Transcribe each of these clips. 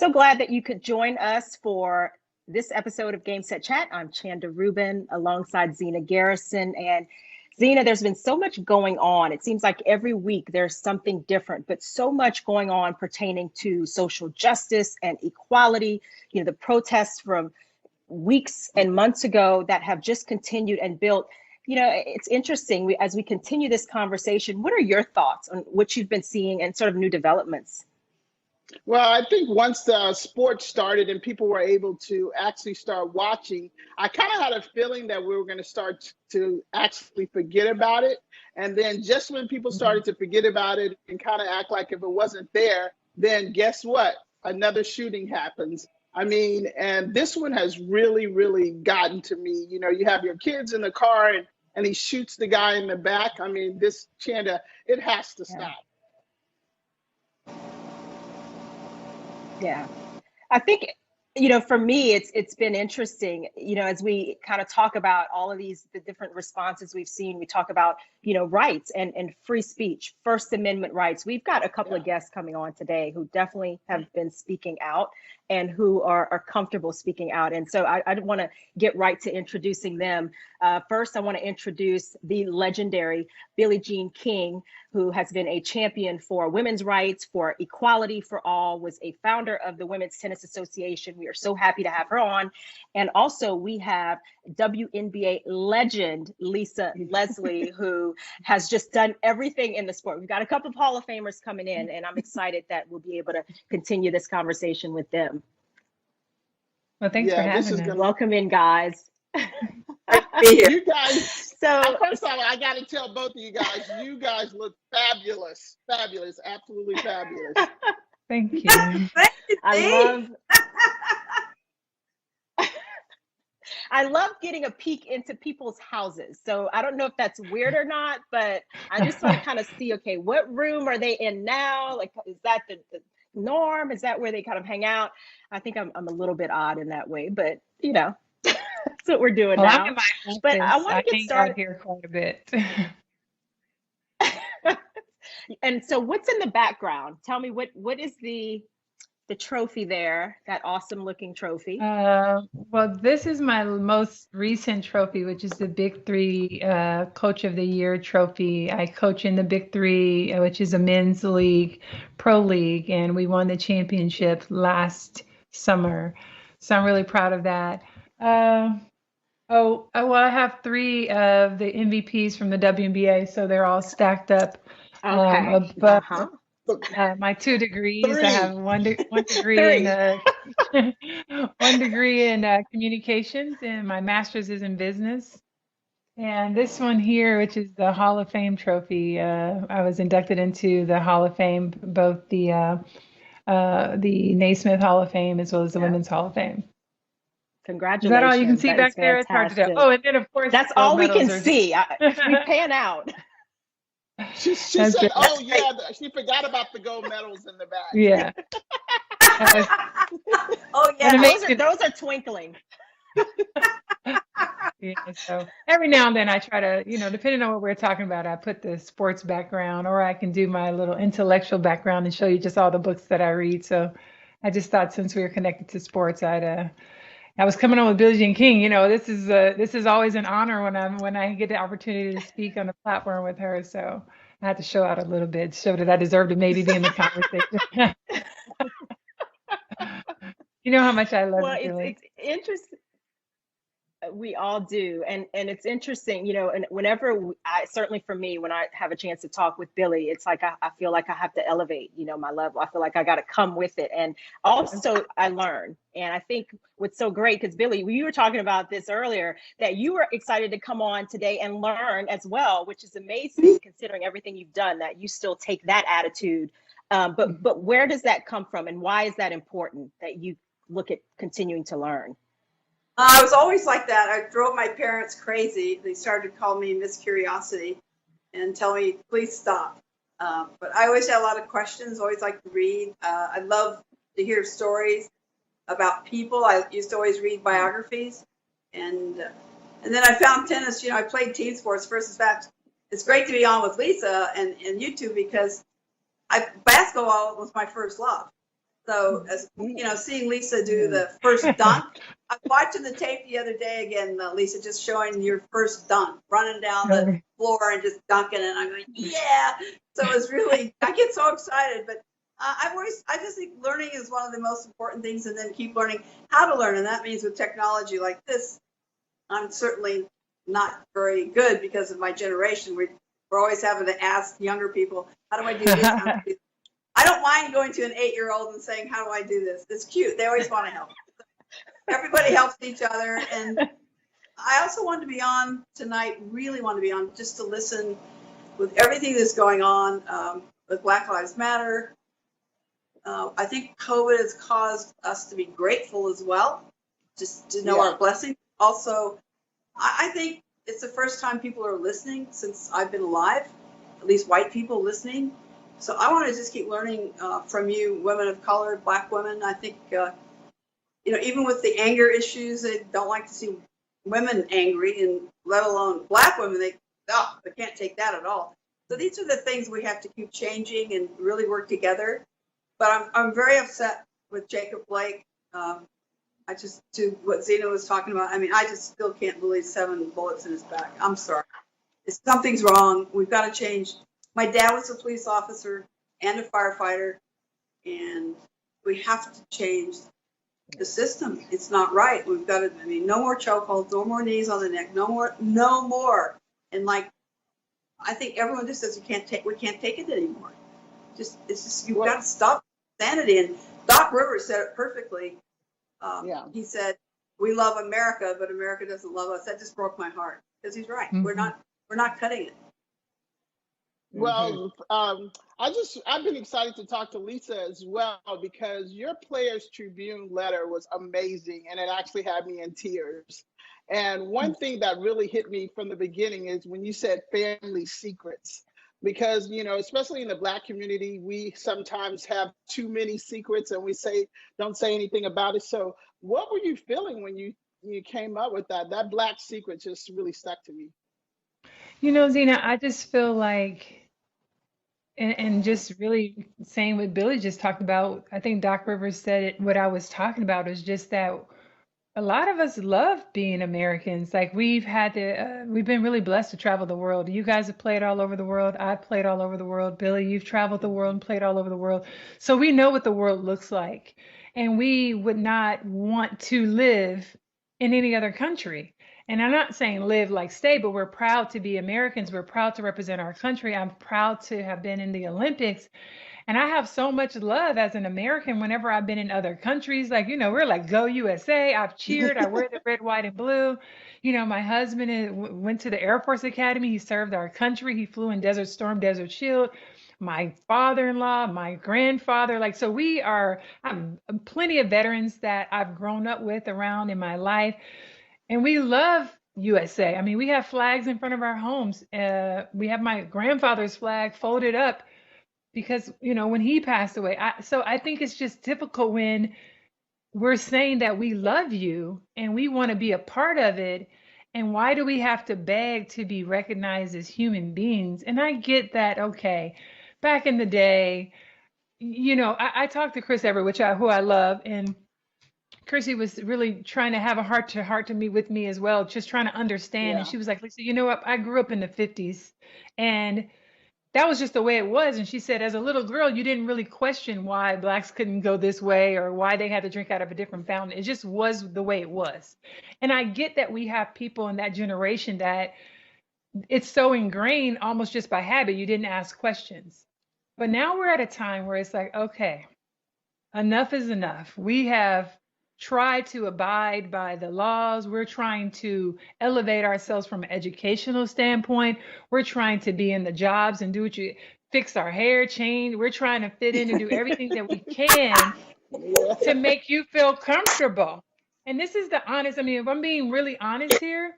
So glad that you could join us for this episode of Game.Set.Chat. I'm Chanda Rubin alongside Zina Garrison. And Zina, there's been so much going on. It seems like every week there's something different, but so much going on pertaining to social justice and equality. You know, the protests from weeks and months ago that have just continued and built. You know, it's interesting. As we continue this conversation, what are your thoughts on what you've been seeing and sort of new developments? Well, I think once the sport started and people were able to actually start watching, I kind of had a feeling that we were going to start to actually forget about it. And then just when people started to forget about it and kind of act like if it wasn't there, then guess what? Another shooting happens. I mean, and this one has really, really gotten to me. You know, you have your kids in the car and he shoots the guy in the back. I mean, this Chanda, it has to stop. Yeah, I think, you know, for me, it's been interesting, you know, as we kind of talk about all of the different responses we've seen. We talk about, you know, rights and free speech, First Amendment rights. We've got a couple of guests coming on today who definitely have been speaking out and who are comfortable speaking out. And so I want to get right to introducing them. First, I want to introduce the legendary Billie Jean King, who has been a champion for women's rights, for equality for all, was a founder of the Women's Tennis Association. We are so happy to have her on. And also we have WNBA legend Lisa Leslie, who has just done everything in the sport. We've got a couple of Hall of Famers coming in, and I'm excited that we'll be able to continue this conversation with them. Well, thanks for having us. Welcome in, guys. You guys, so first of all, I got to tell both of you guys look fabulous, absolutely fabulous. Thank you. I love getting a peek into people's houses. So I don't know if that's weird or not, but I just want to kind of see, okay, what room are they in now? Like, is that the norm? Is that where they kind of hang out? I think I'm a little bit odd in that way, but you know, that's what we're doing now. I'm in my office. But I want to get started here quite a bit. And so what's in the background? Tell me what is the trophy there, that awesome looking trophy? Well, this is my most recent trophy, which is the Big Three Coach of the Year trophy. I coach in the Big Three, which is a men's league, pro league, and we won the championship last summer. So I'm really proud of that. Well, I have 3 of the MVPs from the WNBA, so they're all stacked up. Okay. Above my 2 degrees. 3. I have one degree in one degree in communications, and my master's is in business. And this one here, which is the Hall of Fame trophy, I was inducted into the Hall of Fame, both the Naismith Hall of Fame as well as the Women's Hall of Fame. Congratulations. Is that all you can see back there? It's hard to tell. Oh, and then of course that's all we can see. We pan out. She said, good. "Oh yeah," she forgot about the gold medals in the back. Yeah. Oh yeah, those are twinkling. Yeah. So every now and then I try to, you know, depending on what we're talking about, I put the sports background, or I can do my little intellectual background and show you just all the books that I read. So I just thought, since we were connected to sports, I was coming on with Billie Jean King. You know, this is always an honor when I get the opportunity to speak on the platform with her. So I had to show out a little bit, show that I deserve to maybe be in the conversation. You know how much I love you, Billie. It's interesting. We all do. And it's interesting, you know, and whenever certainly for me, when I have a chance to talk with Billie, it's like, I feel like I have to elevate, you know, my level. I feel like I got to come with it. And also I learn. And I think what's so great, because Billie, you were talking about this earlier, that you were excited to come on today and learn as well, which is amazing considering everything you've done, that you still take that attitude. But where does that come from? And why is that important that you look at continuing to learn? I was always like that. I drove my parents crazy. They started to call me Miss Curiosity and tell me, please stop. But I always had a lot of questions, always like to read. I love to hear stories about people. I used to always read biographies. And then I found tennis. You know, I played team sports first. In fact, it's great to be on with Lisa and you two, because basketball was my first love. So, as you know, seeing Lisa do the first dunk, I'm watching the tape the other day again, Lisa, just showing your first dunk, running down the floor and just dunking, and I'm going, yeah. So it was really, I get so excited, but I just think learning is one of the most important things, and then keep learning how to learn, and that means with technology like this, I'm certainly not very good because of my generation. We're always having to ask younger people, how do I do this? How do I do this? I don't mind going to an 8-year-old and saying, how do I do this? It's cute. They always want to help. Everybody helps each other. And I also wanted to be on tonight, really want to be on just to listen with everything that's going on with Black Lives Matter. I think COVID has caused us to be grateful as well, just to know our blessings. Also, I think it's the first time people are listening since I've been alive, at least white people listening. So I want to just keep learning from you, women of color, Black women. I think, even with the anger issues, they don't like to see women angry, and let alone Black women. They can't take that at all. So these are the things we have to keep changing and really work together. But I'm very upset with Jacob Blake. To what Zina was talking about, I just still can't believe 7 bullets in his back. I'm sorry. Something's wrong. We've got to change. My dad was a police officer and a firefighter, and we have to change the system. It's not right. We've got to, no more chokeholds, no more knees on the neck, no more. And I think everyone just says we can't take it anymore. It's just, you've got to stop insanity. And Doc Rivers said it perfectly. He said, we love America, but America doesn't love us. That just broke my heart, because he's right. Mm-hmm. We're not cutting it. Well, I've been excited to talk to Lisa as well, because your Players Tribune letter was amazing, and it actually had me in tears. And one thing that really hit me from the beginning is when you said family secrets, because, especially in the Black community, we sometimes have too many secrets and we don't say anything about it. So what were you feeling when you came up with that? That Black secret just really stuck to me. Zina, I just feel like, and just really saying what Billie just talked about, I think Doc Rivers said it, what I was talking about is just that a lot of us love being Americans. Like, we've been really blessed to travel the world. You guys have played all over the world. I've played all over the world. Billie, you've traveled the world and played all over the world. So we know what the world looks like. And we would not want to live in any other country. And I'm not saying live like stay, but we're proud to be Americans. We're proud to represent our country. I'm proud to have been in the Olympics. And I have so much love as an American whenever I've been in other countries. Like, we're like, go USA. I've cheered. I wear the red, white, and blue. My husband went to the Air Force Academy. He served our country. He flew in Desert Storm, Desert Shield. My father-in-law, my grandfather, so I have plenty of veterans that I've grown up with around in my life. And we love USA. We have flags in front of our homes. We have my grandfather's flag folded up because, when he passed away. So I think it's just difficult when we're saying that we love you and we want to be a part of it. And why do we have to beg to be recognized as human beings? And I get that, okay, back in the day, I talked to Chris Evert, who I love, and Chrissy was really trying to have a heart-to-heart to meet with me as well, just trying to understand. Yeah. And she was like, Lisa, you know what? I grew up in the 50s, and that was just the way it was. And she said, as a little girl, you didn't really question why Blacks couldn't go this way or why they had to drink out of a different fountain. It just was the way it was. And I get that we have people in that generation that it's so ingrained almost just by habit. You didn't ask questions. But now we're at a time where it's like, okay, enough is enough. We have tried to abide by the laws. We're trying to elevate ourselves from an educational standpoint. We're trying to be in the jobs and fix our hair, change. We're trying to fit in and do everything that we can to make you feel comfortable. And this is the honest, if I'm being really honest here,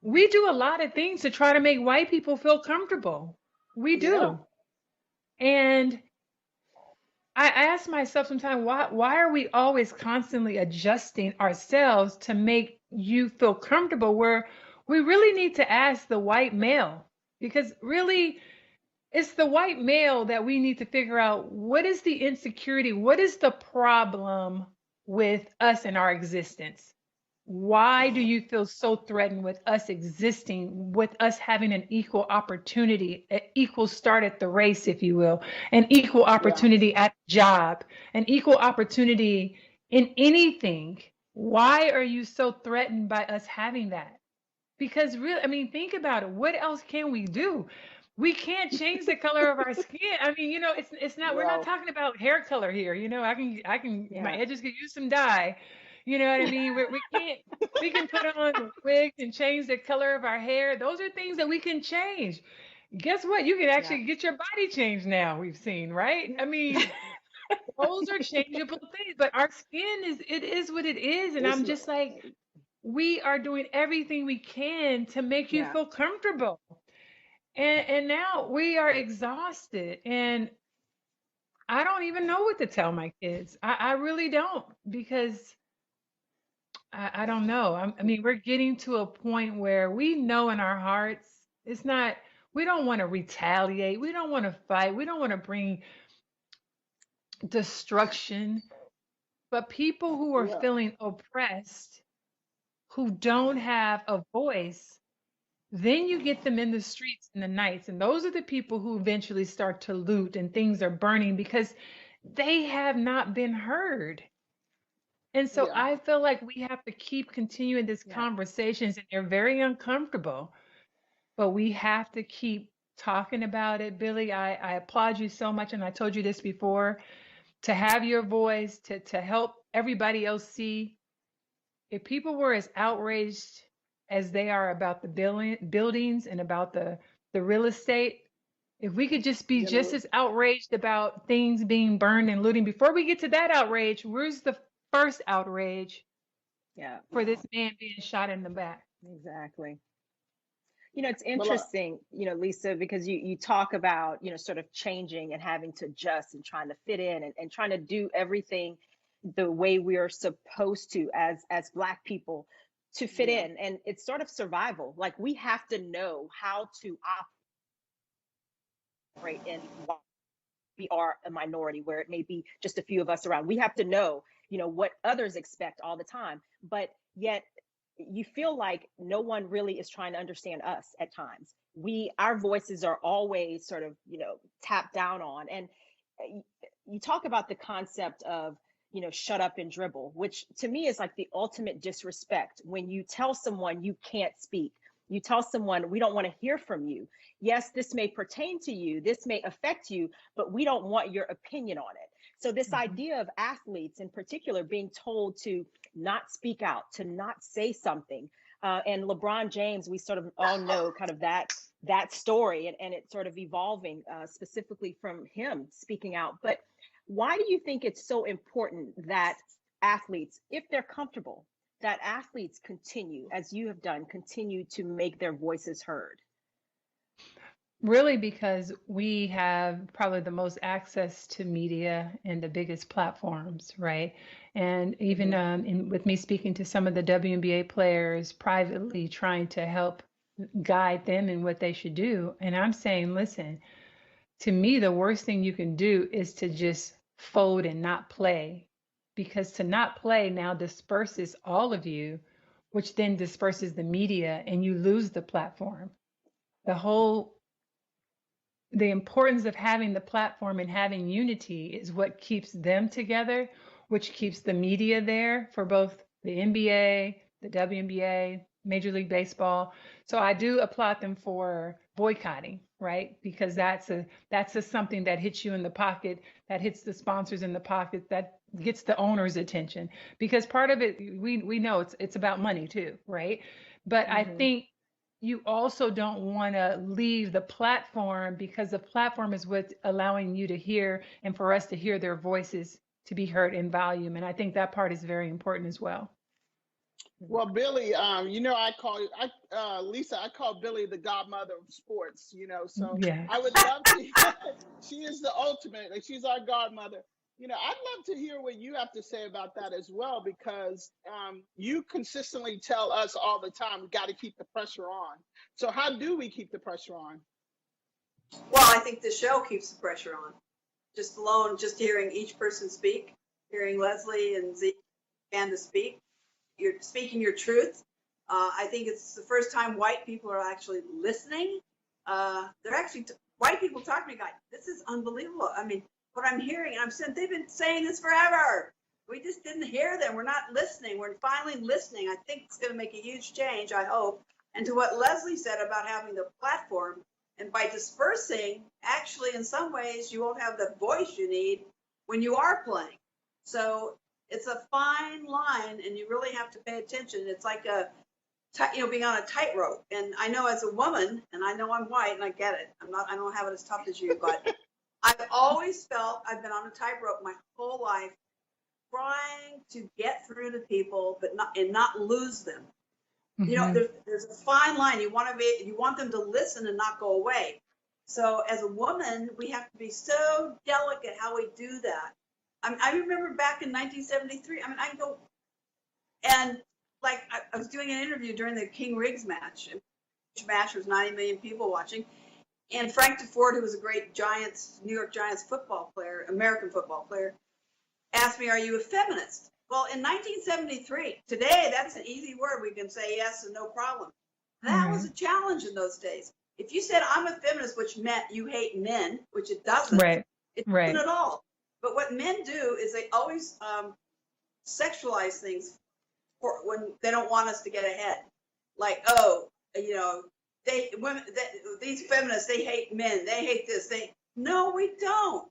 we do a lot of things to try to make white people feel comfortable. We do. Yeah. And I ask myself sometimes, why are we always constantly adjusting ourselves to make you feel comfortable, where we really need to ask the white male? Because really, it's the white male that we need to figure out what is the insecurity, what is the problem with us and our existence. Why do you feel so threatened with us existing, with us having an equal opportunity, an equal start at the race, if you will, an equal Yeah. opportunity at job, an equal opportunity in anything? Why are you so threatened by us having that? Because really, I mean, think about it. What else can we do? We can't change the color of our skin. I mean, it's not, we're not Well, talking about hair color here. I can, my Yeah. edges could use some dye. You know what I mean? We can't, we can put on wigs and change the color of our hair. Those are things that we can change. Guess what? You can Yeah. actually get your body changed now, we've seen, right? I mean, those are changeable things, but our skin it is what it is. And it's I'm just like, we are doing everything we can to make you Yeah. feel comfortable. And now we are exhausted. And I don't even know what to tell my kids. I really don't, because I don't know. I mean, we're getting to a point where we know in our hearts, it's not, we don't want to retaliate. We don't want to fight. We don't want to bring destruction. But people who are yeah, feeling oppressed, who don't have a voice, then you get them in the streets in the nights. And those are the people who eventually start to loot and things are burning because they have not been heard. And so yeah. I feel like we have to keep continuing these Yeah. conversations, and they're very uncomfortable, but we have to keep talking about it. Billie, I applaud you so much. And I told you this before, to have your voice, to help everybody else see. If people were as outraged as they are about the buildings and about the real estate, if we could just be You just know, as outraged about things being burned and looting, before we get to that outrage, where's the first outrage Yeah. for this man being shot in the back? Exactly. It's well, interesting, Lisa, because you talk about, sort of changing and having to adjust and trying to fit in and trying to do everything the way we are supposed to as Black people to fit yeah, in. And it's sort of survival. Like we have to know how to operate in what we are a minority, where it may be just a few of us around. We have to know, what others expect all the time. But yet you feel like no one really is trying to understand us at times. Our voices are always sort of, tapped down on. And uh, you talk about the concept of, shut up and dribble, which to me is like the ultimate disrespect. When you tell someone you can't speak, you tell someone we don't want to hear from you. Yes, this may pertain to you, this may affect you, but we don't want your opinion on it. So this Mhm. idea of athletes in particular being told to not speak out, to not say something. And LeBron James, we sort of all know kind of that story, and it sort of evolving specifically from him speaking out. But why do you think it's so important that athletes, if they're comfortable, that athletes continue, as you have done, continue to make their voices heard? Really, because we have probably the most access to media and the biggest platforms, right? And even Hmm. with me speaking to some of the WNBA players privately, trying to help guide them in what they should do. And I'm saying, listen, to me, the worst thing you can do is to just fold and not play, because to not play now disperses all of you, which then disperses the media and you lose the platform. The whole the importance of having the platform and having unity is what keeps them together, which keeps the media there for both the NBA, the WNBA, Major League Baseball. So I do applaud them for boycotting, right? Because that's something that hits you in the pocket, that hits the sponsors in the pocket, that gets the owner's attention. Because part of it, we know it's about money too, right? But I Hmm. think you also don't want to leave the platform, because the platform is what's allowing you to hear and for us to hear their voices to be heard in volume. And I think that part is very important as well. well, Billie, Lisa, I call Billie the godmother of sports. So Yes. I would love to. She is the ultimate. Like, she's our godmother. I'd love to hear what you have to say about that as well, because you consistently tell us all the time we got to keep the pressure on. So how do we keep the pressure on? Well, I think the show keeps the pressure on. Just alone, just hearing each person speak, hearing Leslie and Chanda speak, you're speaking your truth. I think it's the first time white people are actually listening. They're actually white people talk to me, guys. This is unbelievable. I mean, what I'm hearing, and I'm saying they've been saying this forever. We just didn't hear them. We're not listening. We're finally listening. I think it's going to make a huge change, I hope. And to what Leslie said about having the platform, and by dispersing, actually, in some ways, you won't have the voice you need when you are playing. So it's a fine line, and you really have to pay attention. It's like being on a tightrope. And I know as a woman, and I know I'm white, and I get it. I don't have it as tough as you, but I've always felt I've been on a tightrope my whole life, trying to get through to people, but not lose them. Mm-hmm. You know, there's a fine line. You want them to listen and not go away. So as a woman, we have to be so delicate how we do that. I remember back in 1973. I mean, I go and like I was doing an interview during the King Riggs match. Which match was 90 million people watching, and Frank DeFord, who was a great New York Giants football player, American football player, asked me, "Are you a feminist?" Well, in 1973, today, that's an easy word. We can say yes and no problem. That was a challenge in those days. If you said, "I'm a feminist," which meant you hate men, which it doesn't. Right. It doesn't at all. But what men do is they always sexualize things for when they don't want us to get ahead. Like, these feminists, they hate men. They hate this. No, we don't.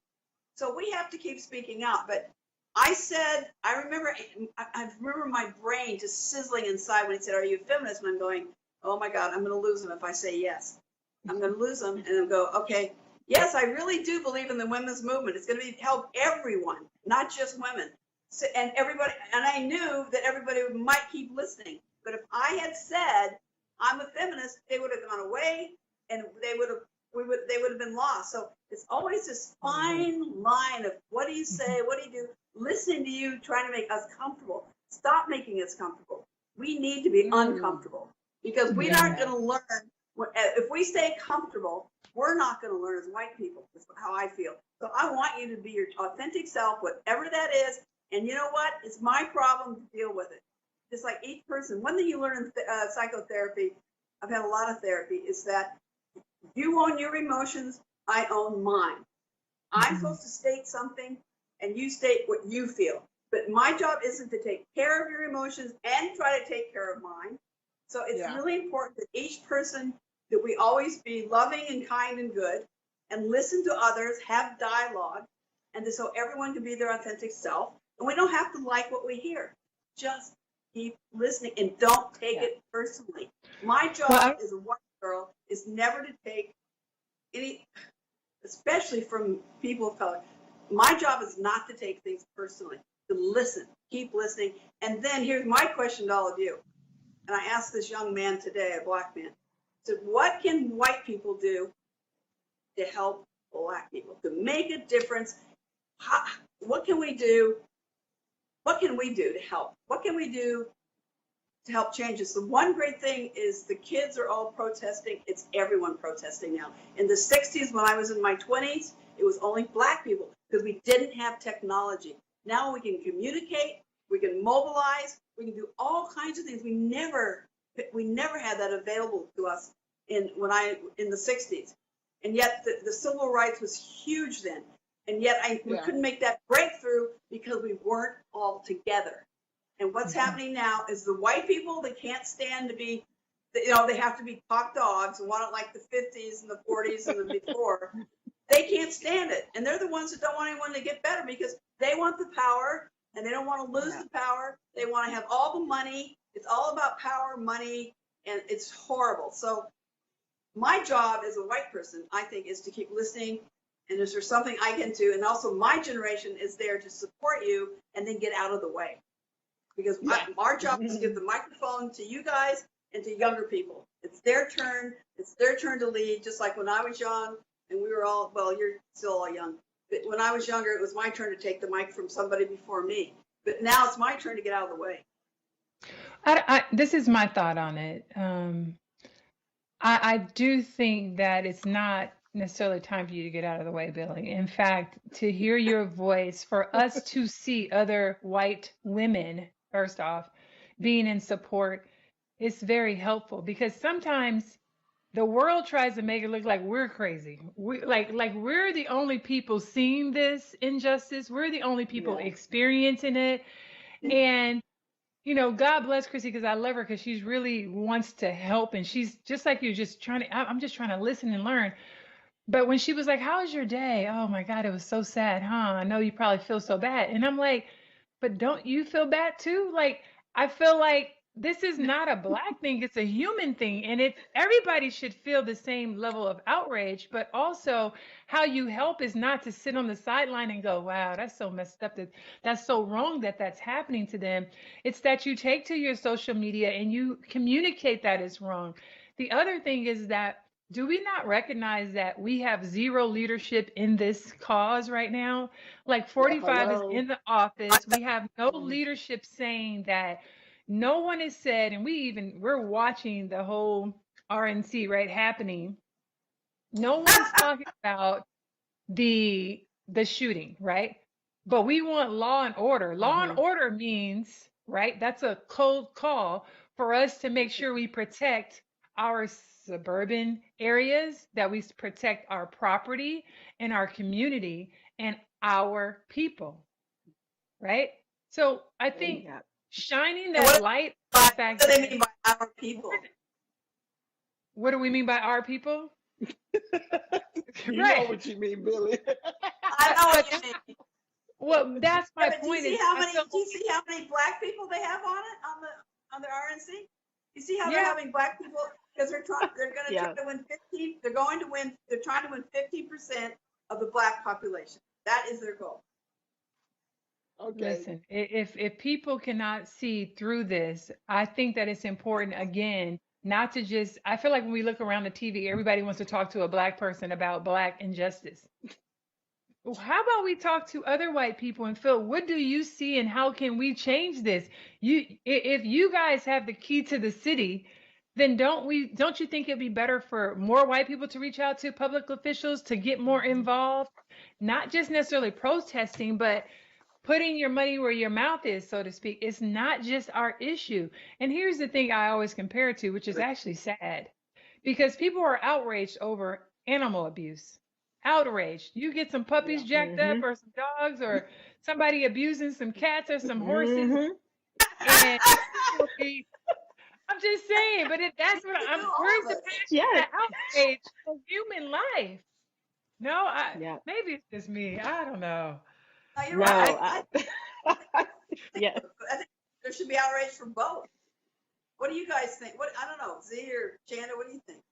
So we have to keep speaking out. But I remember my brain just sizzling inside when he said, "Are you a feminist?" And I'm going, "Oh my God, I'm going to lose him if I say yes. I'm going to lose him." And I'll go, "Okay, yes, I really do believe in the women's movement. It's going to help everyone, not just women." So, and everybody, and I knew that everybody might keep listening. But if I had said I'm a feminist, they would have gone away, and they would have been lost. So it's always this fine line of what do you say, what do you do? Listening to you, trying to make us comfortable. Stop making us comfortable. We need to be uncomfortable because we're not going to learn. If we stay comfortable, we're not going to learn as white people. That's how I feel. So I want you to be your authentic self, whatever that is. And you know what? It's my problem to deal with it. Just like each person. One thing you learn in psychotherapy, I've had a lot of therapy, is that you own your emotions, I own mine. I'm supposed to state something, and you state what you feel. But my job isn't to take care of your emotions and try to take care of mine. So it's really important that each person, that we always be loving and kind and good, and listen to others, have dialogue, and so everyone can be their authentic self. And we don't have to like what we hear. Just keep listening and don't take it personally. My job as a white girl is never to take any, especially from people of color. My job is not to take things personally, to listen, keep listening. And then here's my question to all of you. And I asked this young man today, a black man, I said, what can white people do to help black people, to make a difference? What can we do? What can we do to help? What can we do to help change this? The one great thing is the kids are all protesting. It's everyone protesting now. In the 60s, when I was in my 20s, it was only black people because we didn't have technology. Now we can communicate, we can mobilize, we can do all kinds of things. We never had that available to us in the 60s. And yet the civil rights was huge then. And yet we couldn't make that breakthrough because we weren't all together. And what's happening now is the white people, they can't stand to be, they have to be top dogs and want it like the 50s and the 40s and the before. They can't stand it. And they're the ones that don't want anyone to get better because they want the power and they don't want to lose the power. They want to have all the money. It's all about power, money, and it's horrible. So my job as a white person, I think, is to keep listening. And is there something I can do? And also my generation is there to support you and then get out of the way. Because our job is to give the microphone to you guys and to younger people. It's their turn. It's their turn to lead, just like when I was young and we were all, well, you're still all young. But when I was younger, it was my turn to take the mic from somebody before me. But now it's my turn to get out of the way. This is my thought on it. I do think that it's not necessarily time for you to get out of the way, Billie. In fact, to hear your voice, for us to see other white women, first off, being in support, is very helpful because sometimes the world tries to make it look like we're crazy. We like we're the only people seeing this injustice. We're the only people Yeah. experiencing it. And God bless Chrissy because I love her because she's really wants to help and she's just like you, just trying to. I'm just trying to listen and learn. But when she was like, "How was your day?" Oh my God, it was so sad, huh? I know you probably feel so bad. And I'm like, but don't you feel bad too? Like, I feel like this is not a black thing, it's a human thing. And everybody should feel the same level of outrage, but also how you help is not to sit on the sideline and go, wow, that's so messed up, that's so wrong that that's happening to them. It's that you take to your social media and you communicate that is wrong. The other thing is that do we not recognize that we have zero leadership in this cause right now? Like 45 is Hello. in the office. We have no leadership saying that. No one has said, and we're watching the whole RNC right happening. No one's talking about the shooting, right? But we want law and order. Law and order means, right? That's a cold call for us to make sure we protect our suburban areas, that we protect our property and our community and our people, right? So I think Yeah. shining And that light on the fact what do they that mean by our people? what do we mean by our people? You know Right. what you mean, Billie. I know what you mean. Well, that's my Yeah, but do you point see is how I many? feel Do you see how many black people they have on it on the RNC? You see how they're yeah. having black people because they're going to Yeah. try to win 50. They're going to win. They're trying to win 50% of the black population. That is their goal. Okay. Listen, if people cannot see through this, I think that it's important again not to just. I feel like when we look around the TV, everybody wants to talk to a black person about black injustice. Well, how about we talk to other white people and Phil, what do you see and how can we change this? If you guys have the key to the city, then don't you think it'd be better for more white people to reach out to public officials to get more involved? Not just necessarily protesting, but putting your money where your mouth is, so to speak. It's not just our issue. And here's the thing I always compare it to, which is actually sad, because people are outraged over animal abuse. Outraged. You get some puppies Yeah. jacked up or some dogs or somebody abusing some cats or some horses, and people will be, I'm just saying, but that's what We do where's all the of it. passion, Yes. the outrage for human life? No, Yeah. maybe it's just me. I don't know. No, you're No. right. Yeah. I think there should be outrage for both. What do you guys think? What I don't know, Z or Chanda, what do you think?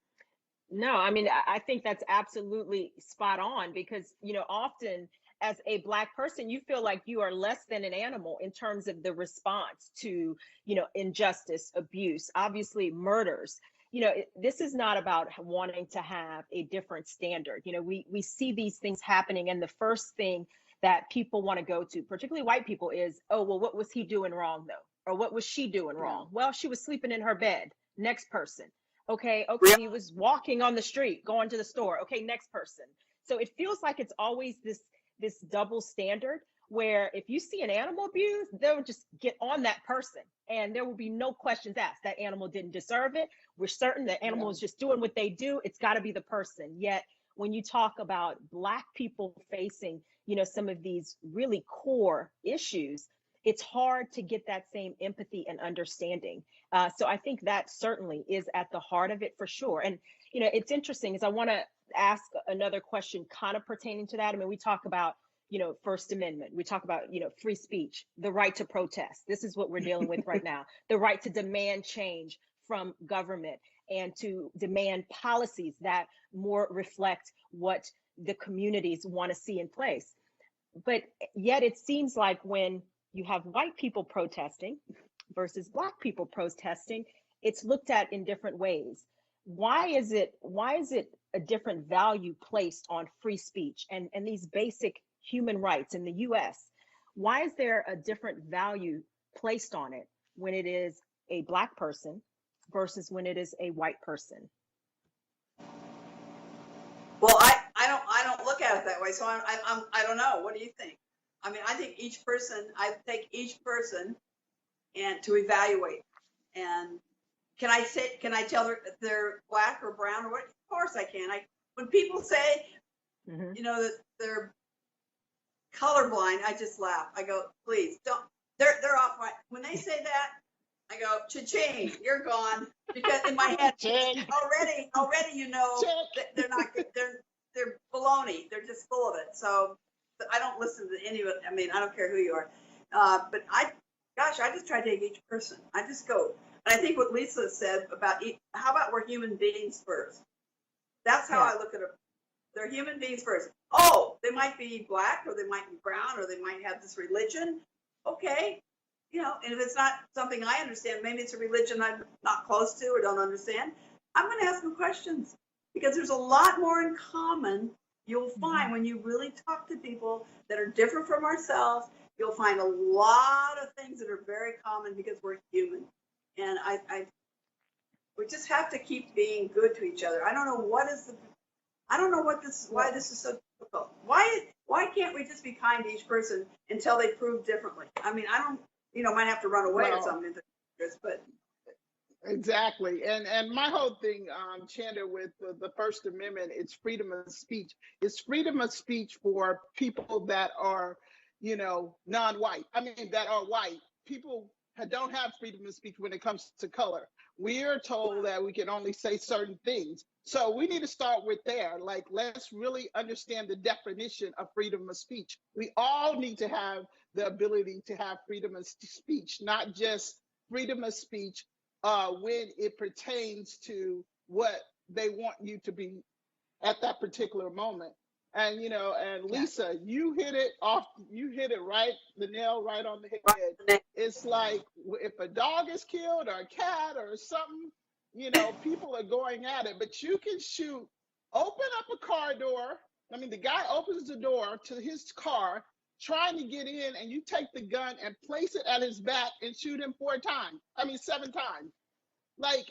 No, I mean, I think that's absolutely spot on because, often as a Black person, you feel like you are less than an animal in terms of the response to, injustice, abuse, obviously murders. This is not about wanting to have a different standard. We see these things happening, and the first thing that people want to go to, particularly white people, is, oh, well, what was he doing wrong, though? Or what was she doing wrong? Well, she was sleeping in her bed. Next person. Okay, he was walking on the street, going to the store. Okay, next person. So it feels like it's always this double standard where if you see an animal abused, they'll just get on that person and there will be no questions asked. That animal didn't deserve it. We're certain the animal is just doing what they do. It's got to be the person. Yet when you talk about Black people facing, some of these really core issues, it's hard to get that same empathy and understanding. So I think that certainly is at the heart of it for sure. And, it's interesting is I want to ask another question kind of pertaining to that. I mean, we talk about, First Amendment, we talk about, free speech, the right to protest. This is what we're dealing with right now, the right to demand change from government and to demand policies that more reflect what the communities want to see in place. But yet it seems like when you have white people protesting versus Black people protesting, it's looked at in different ways. Why is it a different value placed on free speech and these basic human rights in the US? Why is there a different value placed on it when it is a Black person versus when it is a white person? Well, look at it that way. So I don't know. What do you think? I mean, I think I take each person and to evaluate. And can I tell they're black or brown or what? Of course I can. When people say, that they're colorblind, I just laugh. I go, please don't. They're off my. When they say that, I go, cha-ching, you're gone. Because in my head, already, that they're not good. They're baloney. They're just full of it. So I don't listen to any of it. I mean, I don't care who you are. But I just try to take each person. I just go. And I think what Lisa said about how about we're human beings first? That's how I look at it. They're human beings first. Oh, they might be black, or they might be brown, or they might have this religion. Okay. And if it's not something I understand, maybe it's a religion I'm not close to or don't understand, I'm going to ask them questions, because there's a lot more in common you'll find when you really talk to people that are different from ourselves. You'll find a lot of things that are very common because we're human. And we just have to keep being good to each other. I don't know why this is so difficult. Why can't we just be kind to each person until they prove differently? I mean, I don't, might have to run away or something, but. Exactly. And my whole thing, Chanda, with the First Amendment, it's freedom of speech. It's freedom of speech for people that are, non-white. I mean, that are white. People don't have freedom of speech when it comes to color. We are told that we can only say certain things. So we need to start with there. Like, let's really understand the definition of freedom of speech. We all need to have the ability to have freedom of speech, not just freedom of speech when it pertains to what they want you to be at that particular moment. And, and Lisa, you hit it right, the nail right on the head. It's like, if a dog is killed or a cat or something, people are going at it, but you can open up a car door. I mean, the guy opens the door to his car, trying to get in, and you take the gun and place it at his back and shoot him 7 times. Like,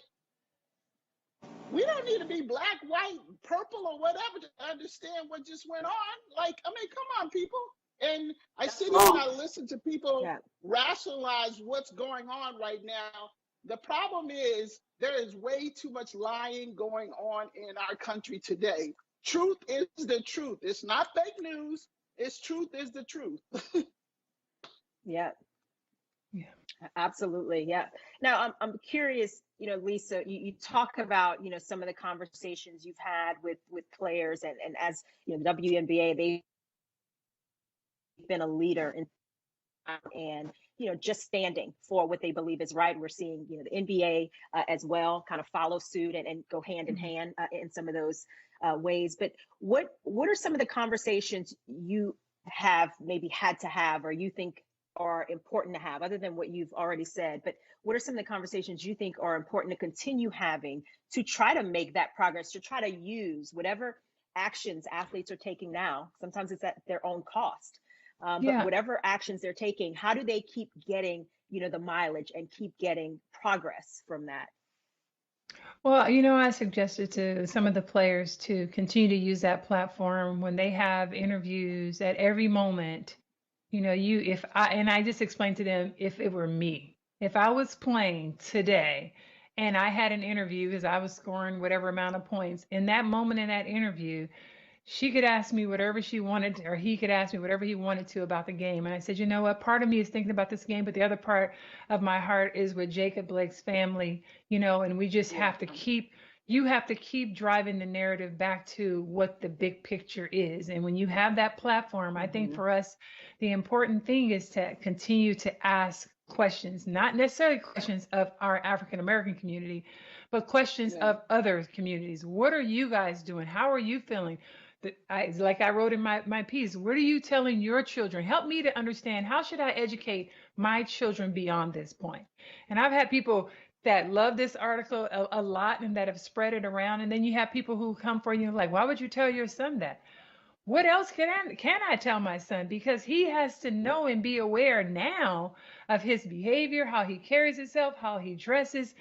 we don't need to be black, white, purple, or whatever to understand what just went on. Like, I mean, come on, people. And I sit here and I listen to people rationalize what's going on right now. The problem is there is way too much lying going on in our country today. Truth is the truth. It's not fake news. It's truth is the truth. Yeah. Absolutely. Yeah. Now, I'm curious, Lisa, you talk about, some of the conversations you've had with players, and as, the WNBA, they've been a leader and, just standing for what they believe is right. We're seeing, the NBA as well kind of follow suit and go hand in hand in some of those ways. But what are some of the conversations you have maybe had to have, or you think are important to have, other than what you've already said? But what are some of the conversations you think are important to continue having to try to make that progress, to try to use whatever actions athletes are taking now? Sometimes it's at their own cost. But whatever actions they're taking, how do they keep getting, the mileage and keep getting progress from that? Well, I suggested to some of the players to continue to use that platform when they have interviews at every moment. I just explained to them, if it were me, if I was playing today and I had an interview because I was scoring whatever amount of points, in that moment in that interview, she could ask me whatever she wanted, or he could ask me whatever he wanted to about the game. And I said, you know what, part of me is thinking about this game, but the other part of my heart is with Jacob Blake's family, and we just have to keep driving the narrative back to what the big picture is. And when you have that platform, I think for us, the important thing is to continue to ask questions, not necessarily questions of our African American community, but questions of other communities. What are you guys doing? How are you feeling? Like I wrote in my piece, what are you telling your children? Help me to understand, how should I educate my children beyond this point? And I've had people that love this article a lot and that have spread it around. And then you have people who come for you like, why would you tell your son that? What else can I tell my son? Because he has to know and be aware now of his behavior, how he carries himself, how he dresses.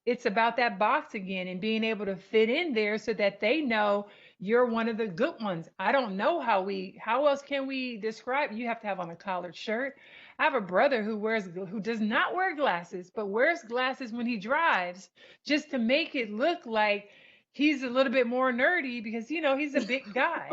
It's about that box again and being able to fit in there so that they know you're one of the good ones. I don't know how else can we describe? You have to have on a collared shirt. I have a brother who does not wear glasses, but wears glasses when he drives just to make it look like he's a little bit more nerdy because, he's a big guy.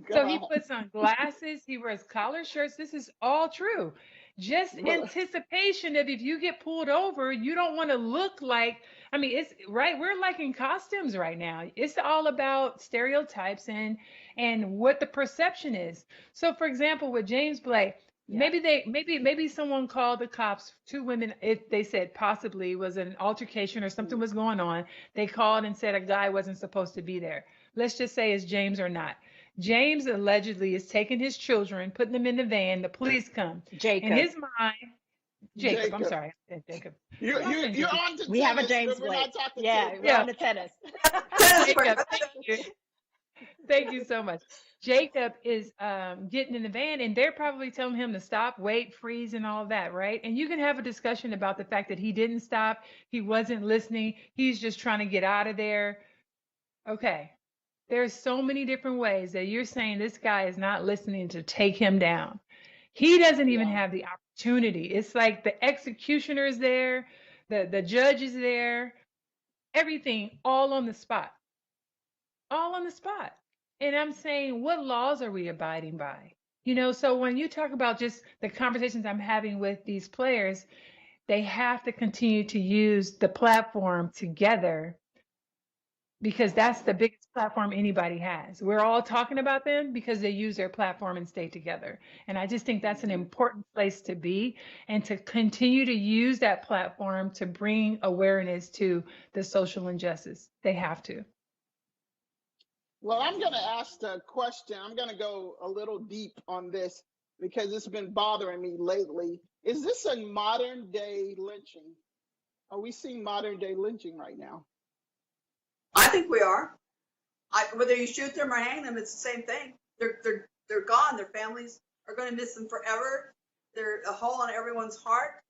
So he God. puts on glasses, he wears collared shirts. This is all true. Just Well, anticipation of if you get pulled over, you don't want to look like, I mean, it's right. We're like in costumes right now. It's all about stereotypes and what the perception is. So for example, with James Blake, Yeah. maybe someone called the cops, two women, they said possibly was an altercation or something was going on. They called and said a guy wasn't supposed to be there. Let's just say it's James or not. James allegedly is taking his children, putting them in the van. The police come. In Jacob. his mind, Jacob, I'm Jacob. sorry, I said Jacob. You're on to We have a tennis, James but we're Blake. not talking Yeah, tennis. we're on the tennis. Jacob, thank you. Thank you so much. Jacob is getting in the van and they're probably telling him to stop, wait, freeze, and all of that, right? And you can have a discussion about the fact that he didn't stop, he wasn't listening, he's just trying to get out of there. Okay. There's so many different ways that you're saying this guy is not listening to take him down. He doesn't even Yeah. have the opportunity. It's like the executioner is there, the judge is there, everything all on the spot. All on the spot. And I'm saying, what laws are we abiding by? So when you talk about just the conversations I'm having with these players, they have to continue to use the platform together because that's the biggest platform anybody has. We're all talking about them because they use their platform and stay together. And I just think that's an important place to be and to continue to use that platform to bring awareness to the social injustice. They have to. Well, I'm going to ask a question. I'm going to go a little deep on this because it's been bothering me lately. Is this a modern day lynching? Are we seeing modern day lynching right now? I think we are. Whether you shoot them or hang them, it's the same thing. They're gone. Their families are going to miss them forever. They're a hole on everyone's heart.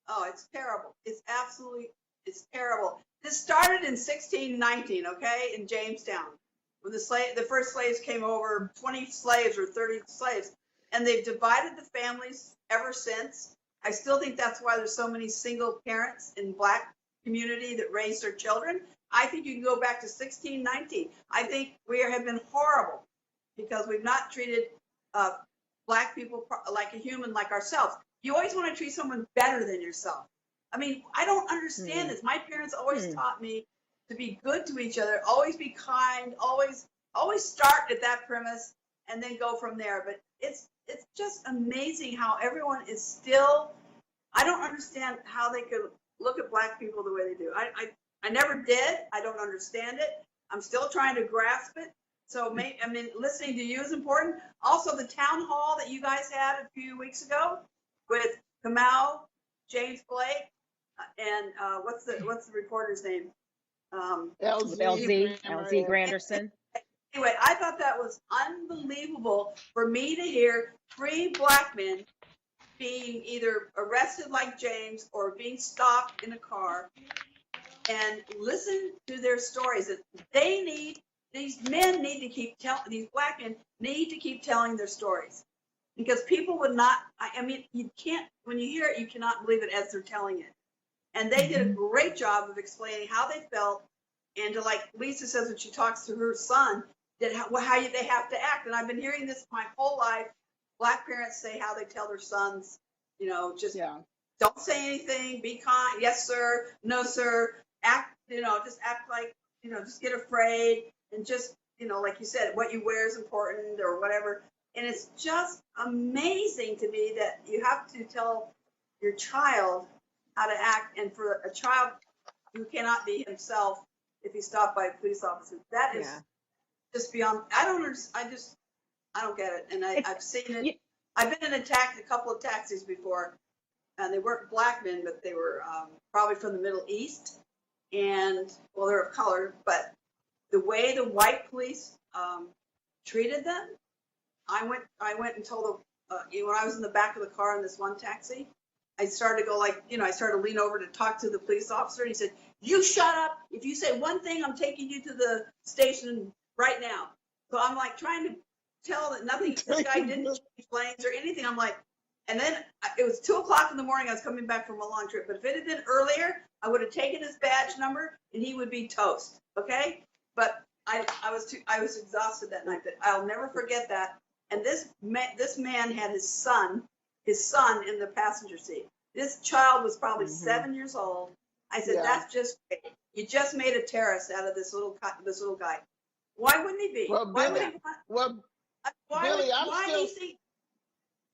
Oh, it's terrible. It's terrible. This started in 1619, okay, in Jamestown, when the first slaves came over, 20 slaves or 30 slaves, and they've divided the families ever since. I still think that's why there's so many single parents in Black community that raise their children. I think you can go back to 1619. I think we have been horrible because we've not treated Black people like a human like ourselves. You always want to treat someone better than yourself. I mean, I don't understand this. My parents always taught me to be good to each other, always be kind, always start at that premise and then go from there. But it's just amazing how everyone is still, I don't understand how they could look at Black people the way they do. I never did. I don't understand it. I'm still trying to grasp it. So, listening to you is important. Also, the town hall that you guys had a few weeks ago with Kamau, James Blake, and what's the reporter's name? LZ Granderson. Anyway, I thought that was unbelievable for me to hear 3 Black men being either arrested like James or being stopped in a car and listen to their stories. That these men need to keep telling, these Black men need to keep telling their stories because people would not, you can't, when you hear it, you cannot believe it as they're telling it. And they did a great job of explaining how they felt and to, like Lisa says when she talks to her son, that how they have to act. And I've been hearing this my whole life. Black parents say how they tell their sons, just don't say anything, be kind, yes sir, no sir, act, just act like, just get afraid and just, like you said, what you wear is important or whatever. And it's just amazing to me that you have to tell your child how to act, and for a child who cannot be himself if he's stopped by a police officer, that is just beyond. I don't get it, and I've seen it. I've been in a couple of taxis before, and they weren't Black men, but they were probably from the Middle East, and they're of color, but the way the white police treated them, I went and told them, when I was in the back of the car in this one taxi, I started to go I started to lean over to talk to the police officer, and he said, "You shut up. If you say one thing, I'm taking you to the station right now." So I'm like trying to tell that nothing, this guy didn't change lanes or anything. I'm like, and then it was 2 o'clock in the morning. I was coming back from a long trip. But if it had been earlier, I would have taken his badge number and he would be toast. Okay. But I was exhausted that night. But I'll never forget that. And this man had his son in the passenger seat. This child was probably 7 years old. I said, that's just great. You just made a terrorist out of this little guy. Why wouldn't he be? Well, Why Billie, would he want? well, Why Billie, would, I'm why still. do you think?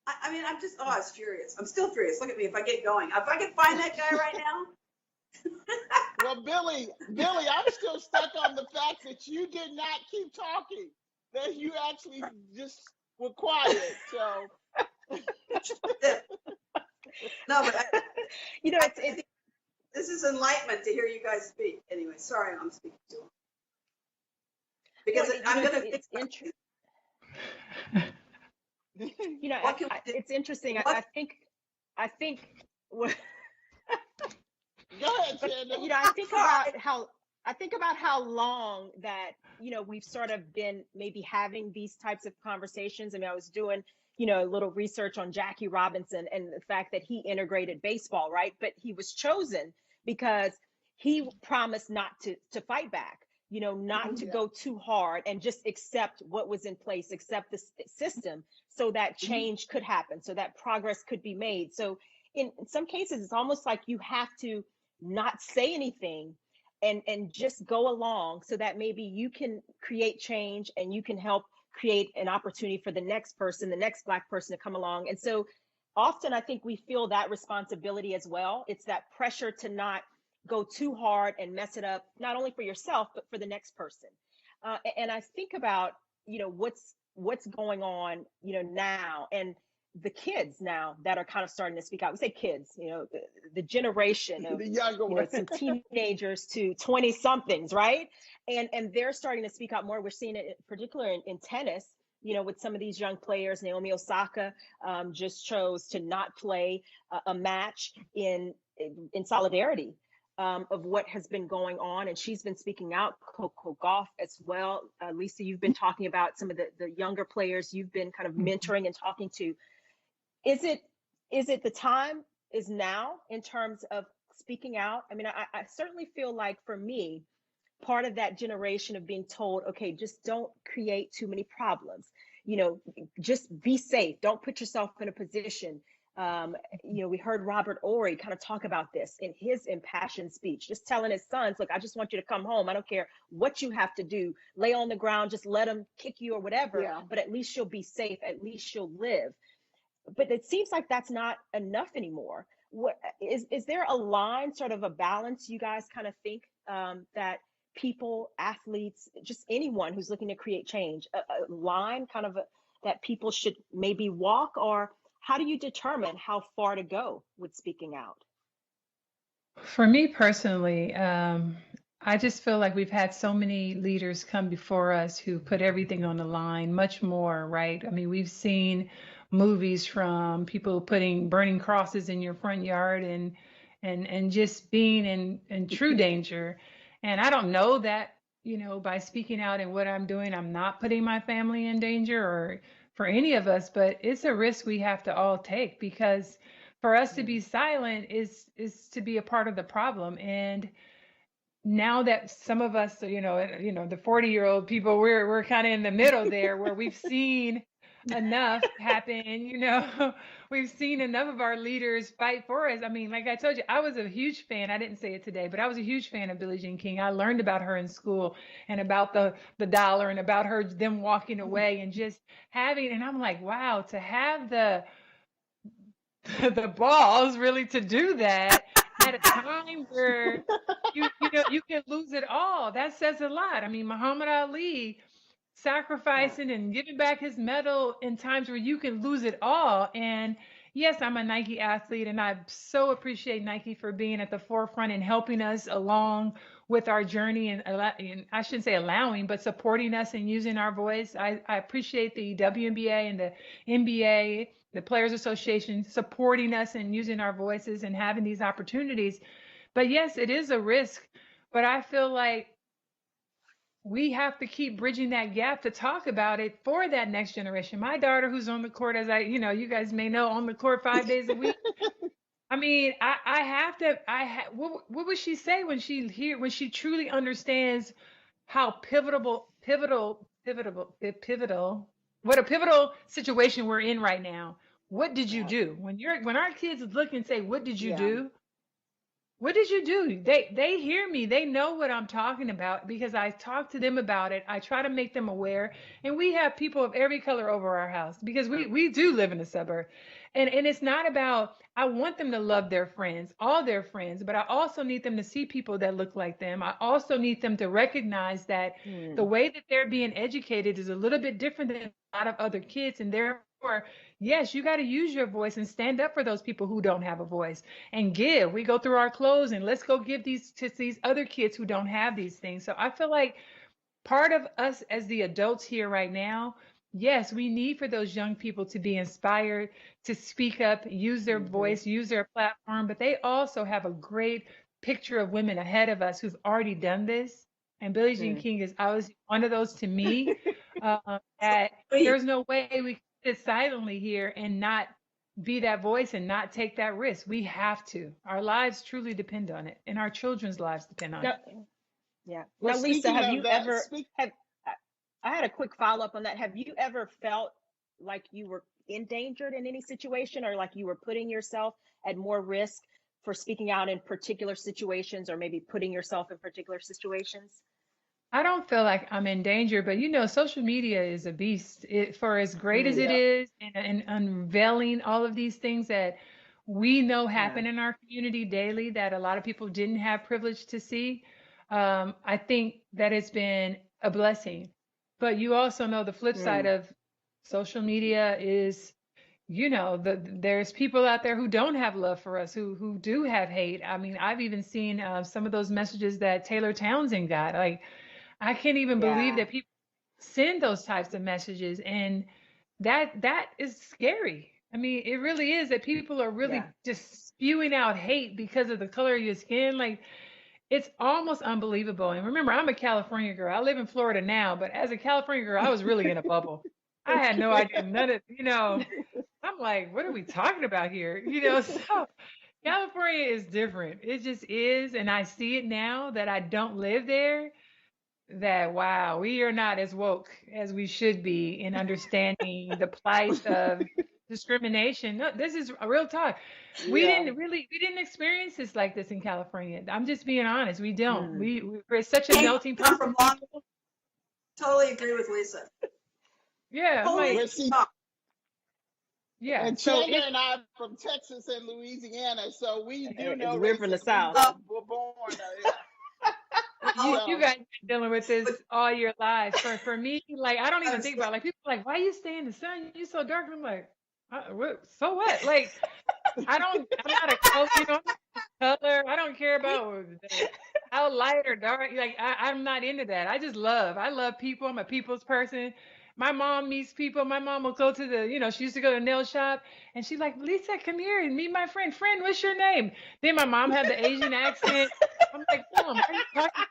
I mean, I'm just, I was furious. I'm still furious. Look at me. If I get going, if I can find that guy right now. Well, Billie, I'm still stuck on the fact that you did not keep talking. That you actually just were quiet. So. No, but You know, I think this is enlightenment to hear you guys speak. Anyway, sorry, I'm speaking too long. Because well, I'm going to it's interesting. You know, What can we do? it's interesting. What- I think. Go ahead, Chanda. You know, I think about how long that, you know, we've sort of been maybe having these types of conversations. I mean, I was doing, you know, a little research on Jackie Robinson and the fact that he integrated baseball, right? But he was chosen because he promised not to fight back, you know, not to go too hard and just accept what was in place, accept the system so that change could happen, so that progress could be made. So in some cases, it's almost like you have to not say anything and just go along so that maybe you can create change and you can help create an opportunity for the next person, the next Black person to come along. And so often I think we feel that responsibility as well. It's that pressure to not go too hard and mess it up, not only for yourself, but for the next person. And I think about, you know, what's going on, you know, now, and the kids now that are kind of starting to speak out. We say kids, you know, the generation of The younger you know, one. some teenagers to 20 somethings, right? And they're starting to speak out more. We're seeing it in particular in tennis, you know, with some of these young players. Naomi Osaka just chose to not play a match in solidarity of what has been going on, and she's been speaking out. Coco Gauff as well. Lisa, you've been talking about some of the younger players you've been kind of mentoring and talking to. Is it the time is now in terms of speaking out? I mean, I certainly feel like for me, part of that generation of being told, okay, just don't create too many problems, you know, just be safe, don't put yourself in a position. You know, we heard Robert Ory kind of talk about this in his impassioned speech, just telling his sons, look, I just want you to come home. I don't care what you have to do, lay on the ground, just let them kick you or whatever, but at least you'll be safe, at least you'll live. But it seems like that's not enough anymore. What is there a line, sort of a balance you guys kind of think that people, athletes, just anyone who's looking to create change, a line kind of that people should maybe walk? Or how do you determine how far to go with speaking out? For me personally, I just feel like we've had so many leaders come before us who put everything on the line, much more, right? I mean, we've seen movies from people burning crosses in your front yard and just being in true danger. And I don't know that, you know, by speaking out and what I'm doing, I'm not putting my family in danger or for any of us, but it's a risk we have to all take, because for us to be silent is to be a part of the problem. And now that some of us, you know, the 40-year-old people, we're kind of in the middle there, where we've seen enough happen, you know, we've seen enough of our leaders fight for us. I mean, like I told you, I was a huge fan. I didn't say it today, but I was a huge fan of Billie Jean King. I learned about her in school and about the dollar and about them walking away and just having, and I'm like, wow, to have the balls really to do that at a time where you know you can lose it all. That says a lot. I mean, Muhammad Ali sacrificing and giving back his medal in times where you can lose it all. And yes, I'm a Nike athlete, and I so appreciate Nike for being at the forefront and helping us along with our journey, and I shouldn't say allowing, but supporting us and using our voice. I appreciate the WNBA and the NBA, the Players Association, supporting us and using our voices and having these opportunities. But yes, it is a risk. But I feel like we have to keep bridging that gap to talk about it for that next generation. My daughter, who's on the court, as you guys may know, on the court 5 days a week. I mean, I have to, what would she say when she truly understands how pivotal, what a pivotal situation we're in right now? What did you Yeah. do? When our kids look and say, what did you Yeah. do? What did you do? They hear me. They know what I'm talking about because I talk to them about it. I try to make them aware. And we have people of every color over our house because we do live in a suburb. And it's not about, I want them to love their friends, all their friends, but I also need them to see people that look like them. I also need them to recognize that the way that they're being educated is a little bit different than a lot of other kids. And therefore, yes, you got to use your voice and stand up for those people who don't have a voice and give. We go through our clothes and let's go give these to these other kids who don't have these things. So I feel like part of us as the adults here right now, yes, we need for those young people to be inspired, to speak up, use their voice, use their platform, but they also have a great picture of women ahead of us who've already done this. And Billie Jean King is always one of those to me. That there's no way we can sit silently here and not be that voice and not take that risk. We have to. Our lives truly depend on it, and our children's lives depend on it. Yeah. Well, Now, Lisa, speaking have of you that, ever I had a quick follow up on that. Have you ever felt like you were endangered in any situation, or like you were putting yourself at more risk for speaking out in particular situations, or maybe putting yourself in particular situations? I don't feel like I'm in danger, but social media is a beast. For as great as it Yeah. is, and unveiling all of these things that we know happen in our community daily that a lot of people didn't have privilege to see, I think that it's been a blessing. But you also know the flip side of social media is, there's people out there who don't have love for us, who do have hate. I mean, I've even seen some of those messages that Taylor Townsend got. Like, I can't even believe that people send those types of messages, and that is scary. I mean, it really is that people are really just spewing out hate because of the color of your skin. Like, it's almost unbelievable. And remember, I'm a California girl. I live in Florida now, but as a California girl, I was really in a bubble. I had no idea none of, I'm like, what are we talking about here? So California is different. It just is. And I see it now that I don't live there, that wow, we are not as woke as we should be in understanding the plight of discrimination. No, this is a real talk. We didn't experience this like this in California. I'm just being honest. We don't. We're such a melting pot of people. Totally agree with Lisa. Yeah, I'm Totally. like, yeah. And So Chanda and I are from Texas and Louisiana, so we do know we're from the South. We're born. You guys been dealing with this all your lives. For me, like, I don't even think about it. Like, people are like, why you stay in the sun? You so dark. I'm like, so what? Like, I'm not a color, color. I don't care about how light or dark. Like, I'm not into that. I love people. I'm a people's person. My mom meets people. My mom will go to she used to go to the nail shop, and she's like, Lisa, come here and meet my friend. Friend, what's your name? Then my mom had the Asian accent. I'm like, Mom, are you talking?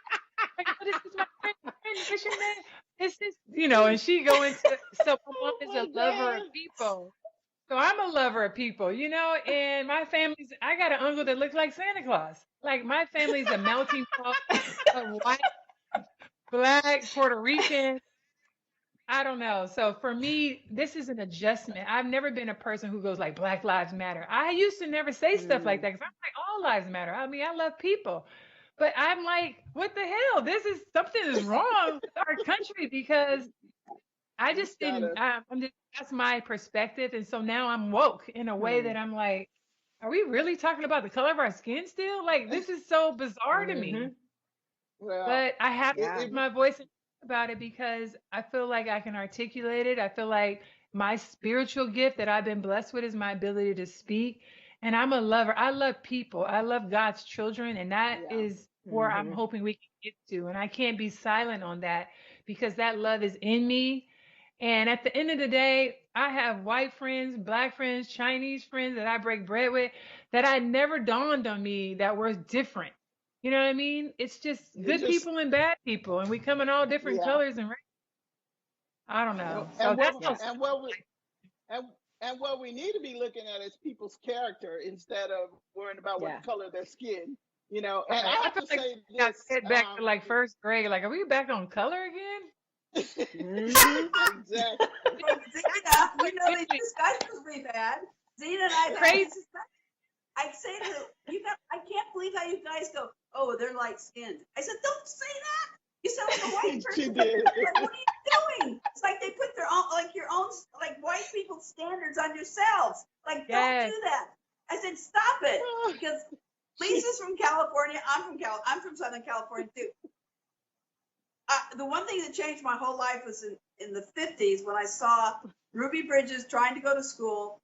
Like, oh, this is my friend. Friend, what's your name? This is, and she go into, so my mom is a lover of people. So I'm a lover of people, and my family's, I got an uncle that looks like Santa Claus. Like, my family's a melting pot of white, black, Puerto Rican. I don't know. So for me, this is an adjustment. I've never been a person who goes like Black Lives Matter. I used to never say stuff like that because I'm like, all lives matter. I mean, I love people. But I'm like, what the hell? Something is wrong with our country because I just didn't, that's my perspective. And so now I'm woke in a way that I'm like, are we really talking about the color of our skin still? Like, this is so bizarre to me. Well, but I have to use my voice and talk about it because I feel like I can articulate it. I feel like my spiritual gift that I've been blessed with is my ability to speak. And I'm a lover. I love people. I love God's children. And that is where I'm hoping we can get to. And I can't be silent on that because that love is in me. And at the end of the day, I have white friends, black friends, Chinese friends that I break bread with that I never dawned on me that were different. You know what I mean? It's just It good just, people and bad people, and we come in all different yeah. colors and I don't know. So And that's Yeah. and and what we need to be looking at is people's character instead of worrying about what Yeah. color their skin. You know, and I right. I have feel to like say we got this. head back to like first grade. Like, are we back on color again? Hmm. Exactly. From Zina, you know these discussions we've had. Zina and I've had Crazy. this discussion. I say to you guys, I can't believe how you guys go, oh, they're light skinned. I said, don't say that. You sound like a white She person. did. Like, what are you doing? It's like they put their own, like your own, like white people's standards on yourselves. Like, don't Yes. do that. I said, stop it. Because Lisa's from California. I'm from Southern California too. The one thing that changed my whole life was in the 50s when I saw Ruby Bridges trying to go to school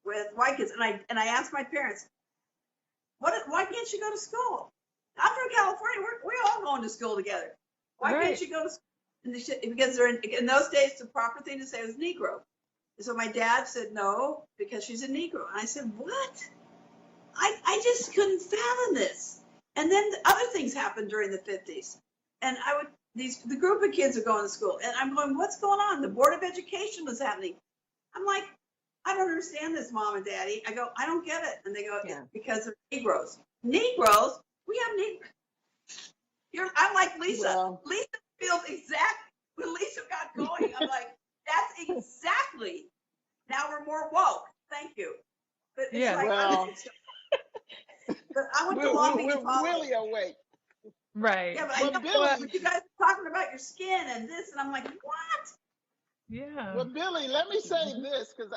with white kids. And I asked my parents, why can't you go to school? I'm from California. We're all going to school together. Why Right. can't you go to school? And because they're in those days, the proper thing to say was Negro. And so my dad said, no, because she's a Negro. And I said, what? I just couldn't fathom this. And then other things happened during the 50s. And the group of kids are going to school. And I'm going, what's going on? The Board of Education was happening. I'm like, I don't understand this, Mom and Daddy. I go, I don't get it. And they go, Yeah. it's because they're Negroes. Negroes? We have Negroes. I'm like Lisa. Well, Lisa feels exactly when Lisa got going. I'm like, that's exactly. Now we're more woke. Thank you. But it's Yeah. like, well, but I went to Long Beach we're College. really awake. Right. Yeah, but Well, I know Billie, but you guys are talking about your skin and this, and I'm like, what? Yeah. well, Billie, let me say this because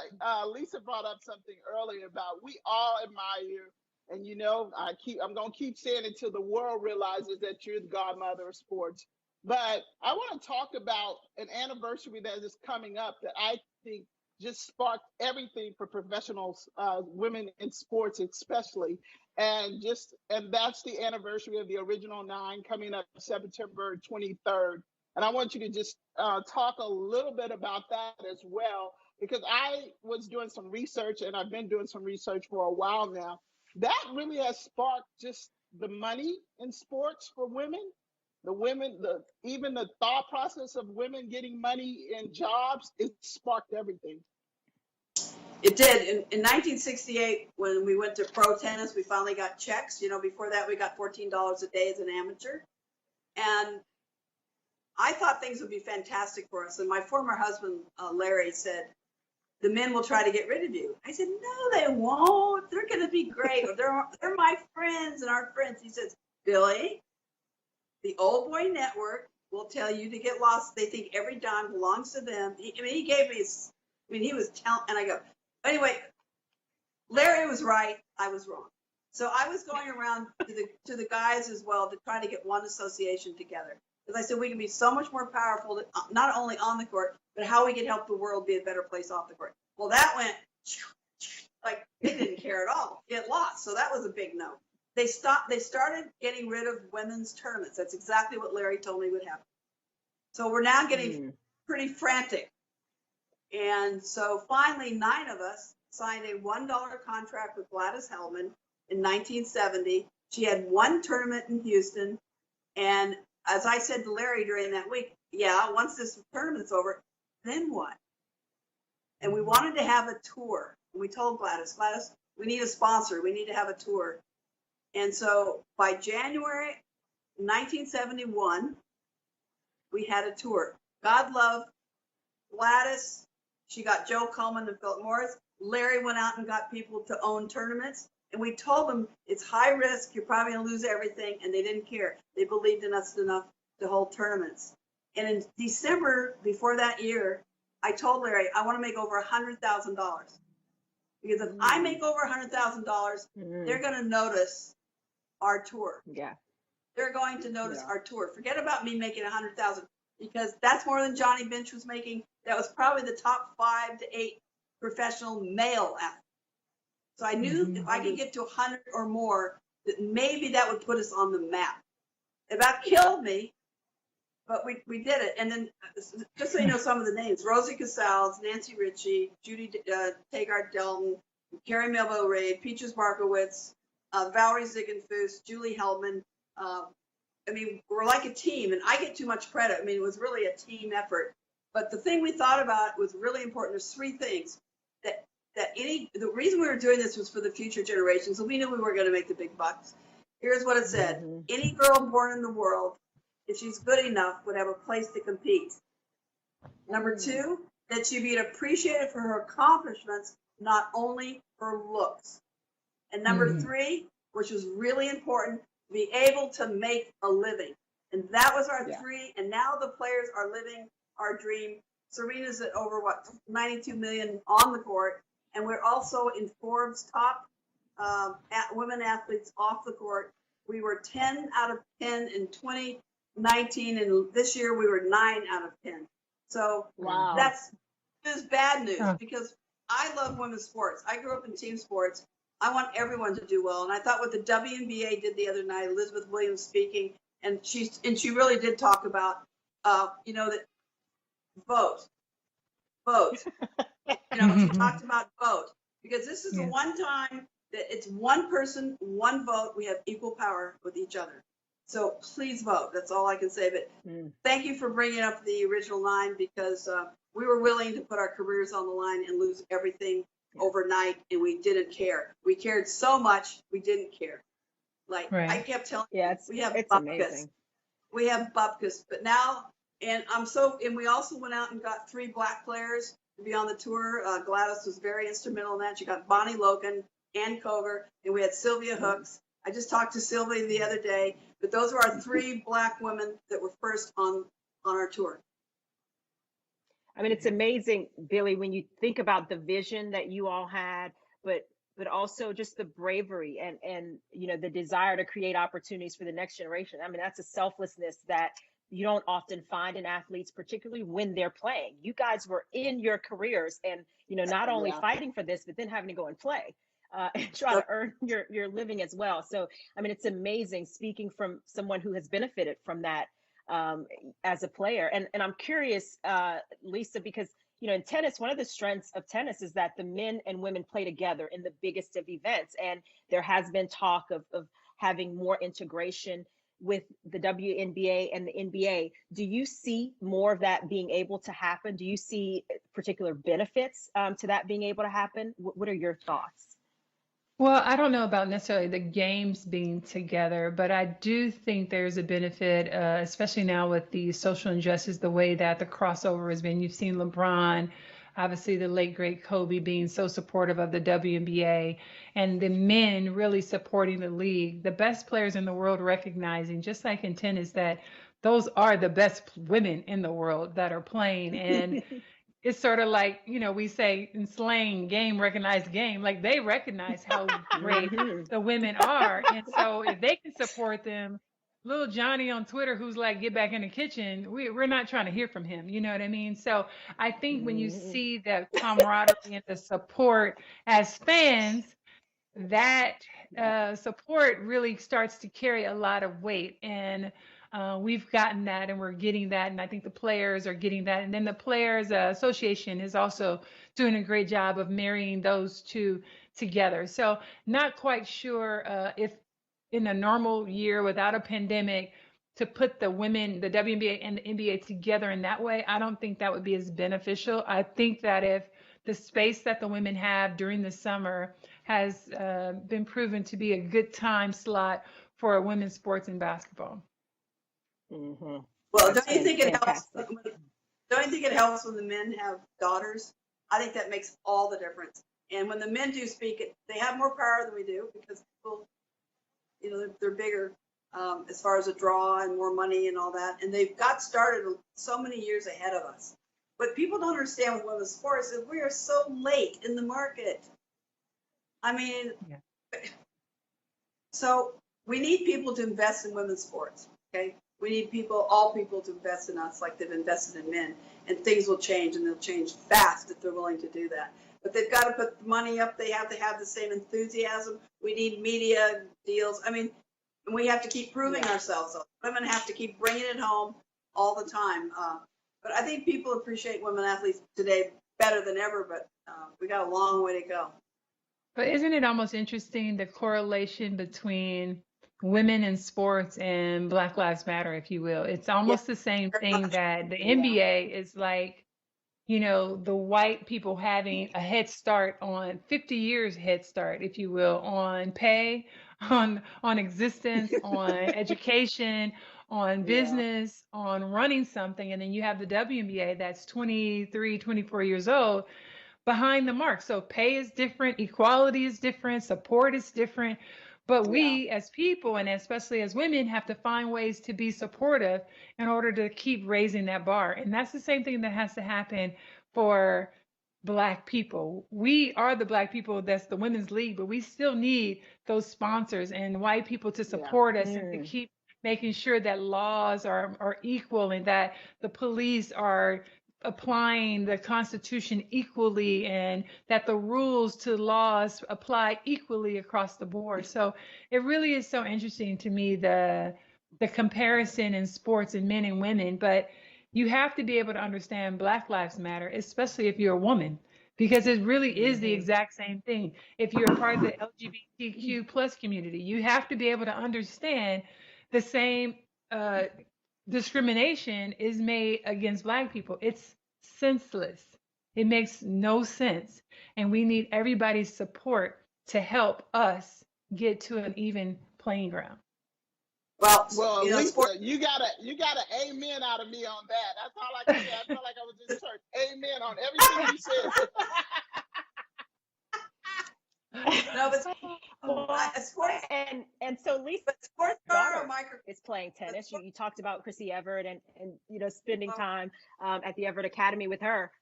Lisa brought up something earlier about we all admire, and you know, I'm gonna keep saying it till the world realizes that you're the godmother of sports. But I want to talk about an anniversary that is coming up that I think just sparked everything for professionals, women in sports especially, and that's the anniversary of the original nine coming up September 23rd. And I want you to just talk a little bit about that as well, because I was doing some research and I've been doing some research for a while now. That really has sparked just the money in sports for women. The women, even the thought process of women getting money in jobs, it sparked everything. It did. In 1968, when we went to pro tennis, we finally got checks. You know, before that, we got $14 a day as an amateur. And I thought things would be fantastic for us. And my former husband, Larry, said, the men will try to get rid of you. I said, no, they won't. They're going to be great. They're my friends and our friends. He says, Billie, the old boy network will tell you to get lost. They think every dime belongs to them. He gave me, he was telling, and I go, anyway, Larry was right. I was wrong. So I was going around to the guys as well to try to get one association together. Because I said we can be so much more powerful, not only on the court, but how we can help the world be a better place off the court. Well, that went like they didn't care at all. It lost. So that was a big no. They started getting rid of women's tournaments. That's exactly what Larry told me would happen. So we're now getting pretty frantic. And so finally, 9 of us signed a $1 contract with Gladys Hellman in 1970. She had one tournament in Houston. And as I said to Larry during that week, yeah, once this tournament's over, then what? And we wanted to have a tour. And we told Gladys, we need a sponsor. We need to have a tour. And so by January 1971, we had a tour. God love Gladys. She got Joe Coleman and Philip Morris. Larry went out and got people to own tournaments. And we told them it's high risk. You're probably going to lose everything. And they didn't care. They believed in us enough to hold tournaments. And in December before that year, I told Larry, I want to make over $100,000. Because if I make over $100,000, they're going to notice our tour. Yeah. They're going to notice our tour. Forget about me making $100,000 because that's more than Johnny Bench was making. That was probably the top 5 to 8 professional male athletes. So I knew if I could get to 100 or more, that maybe that would put us on the map. It about killed me, but we did it. And then, just so you know some of the names, Rosie Casals, Nancy Ritchie, Judy Tagart Delton, Carrie Melville Reid, Peaches Barkowitz, Valerie Ziegenfuss, Julie Hellman, I mean, we're like a team, and I get too much credit. I mean, it was really a team effort. But the thing we thought about was really important. There's three things the reason we were doing this was for the future generations, and we knew we were going to make the big bucks. Here's what it said. Any girl born in the world, if she's good enough, would have a place to compete. Number two, that she'd be appreciated for her accomplishments, not only her looks. And number three, which was really important, be able to make a living. And that was our three. And now the players are living our dream. Serena's at over 92 million on the court. And we're also in Forbes top women athletes off the court. We were 10 out of 10 in 2019. And this year we were 9 out of 10. So that's just bad news because I love women's sports. I grew up in team sports. I want everyone to do well. And I thought what the WNBA did the other night, Elizabeth Williams speaking, and she really did talk about, that vote. She talked about vote because this is the one time that it's one person, one vote. We have equal power with each other. So please vote. That's all I can say. But thank you for bringing up the original 9 because we were willing to put our careers on the line and lose everything overnight, and we didn't care. We cared so much, we didn't care. I kept telling you, we have bupkis. We have bupkis, but now, and we also went out and got 3 black players to be on the tour. Gladys was very instrumental in that. She got Bonnie Logan, Ann Koger, and we had Sylvia Hooks. I just talked to Sylvia the other day, but those are our 3 black women that were first on our tour. I mean, it's amazing, Billie, when you think about the vision that you all had, but also just the bravery and the desire to create opportunities for the next generation. I mean, that's a selflessness that you don't often find in athletes, particularly when they're playing. You guys were in your careers and, not only fighting for this, but then having to go and play and try to earn your living as well. So, I mean, it's amazing speaking from someone who has benefited from that as a player. And I'm curious, Lisa, because, in tennis, one of the strengths of tennis is that the men and women play together in the biggest of events. And there has been talk of having more integration with the WNBA and the NBA. Do you see more of that being able to happen? Do you see particular benefits to that being able to happen? What are your thoughts? Well, I don't know about necessarily the games being together, but I do think there's a benefit, especially now with the social injustice, the way that the crossover has been. You've seen LeBron, obviously the late, great Kobe being so supportive of the WNBA, and the men really supporting the league. The best players in the world recognizing, just like in tennis, that those are the best women in the world that are playing. And it's sort of like, we say in slang, game recognized game, like they recognize how great the women are. And so if they can support them, little Johnny on Twitter, who's like, get back in the kitchen, we're not trying to hear from him. You know what I mean? So I think when you see that camaraderie and the support as fans, that support really starts to carry a lot of weight. And we've gotten that and we're getting that. And I think the players are getting that. And then the Players Association is also doing a great job of marrying those two together. So not quite sure if in a normal year without a pandemic to put the women, the WNBA and the NBA together in that way, I don't think that would be as beneficial. I think that if the space that the women have during the summer has been proven to be a good time slot for women's sports and basketball. Well, don't you think it helps? Don't you think it helps when the men have daughters? I think that makes all the difference. And when the men do speak, they have more power than we do because people, they're bigger as far as a draw and more money and all that. And they've got started so many years ahead of us. But people don't understand with women's sports is we are so late in the market. I mean, so we need people to invest in women's sports, okay? We need all people to invest in us like they've invested in men, and things will change, and they'll change fast if they're willing to do that. But they've got to put the money up. They have to have the same enthusiasm. We need media deals. I mean, and we have to keep proving ourselves. Women have to keep bringing it home all the time. But I think people appreciate women athletes today better than ever, but we got a long way to go. But isn't it almost interesting, the correlation between women in sports and Black Lives Matter, if you will. It's Yeah, almost the same very thing much. that the Yeah. NBA is like, the white people having a head start on 50 years head start, if you will, on pay, on existence, on education, on Yeah. business, on running something. And then you have the WNBA that's 23, 24 years old behind the mark. So pay is different, equality is different, support is different. But Yeah. we as people, and especially as women, have to find ways to be supportive in order to keep raising that bar. And that's the same thing that has to happen for Black people. We are the Black people, that's the women's league, but we still need those sponsors and white people to Yeah. support us and to keep making sure that laws are equal and that the police are applying the Constitution equally and that the rules to laws apply equally across the board. So it really is so interesting to me, the comparison in sports and men and women. But you have to be able to understand Black Lives Matter, especially if you're a woman, because it really is the exact same thing. If you're a part of the LGBTQ plus community, you have to be able to understand the same discrimination is made against Black people. It's senseless. It makes no sense. And we need everybody's support to help us get to an even playing ground. Well, Well, you know, Lisa, sport, you got a amen out of me on that. That's all I can say. I felt like I was in church. Amen on everything you said. no, but sports, And so Lisa, but sports are daughter a micro. is playing tennis. You talked about Chrissy Evert and spending time at the Evert Academy with her.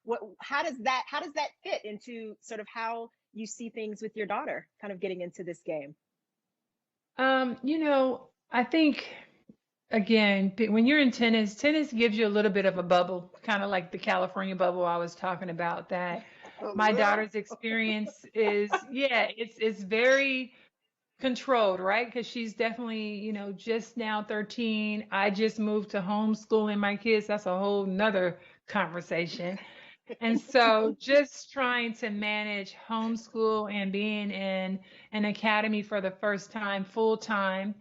How does that fit into sort of how you see things with your daughter kind of getting into this game? I think again, when you're in tennis gives you a little bit of a bubble, kind of like the California bubble I was talking about, that my daughter's experience is, it's very controlled, right? Because she's definitely, just now 13. I just moved to homeschooling my kids. That's a whole nother conversation. And so just trying to manage homeschool and being in an academy for the first time, full time.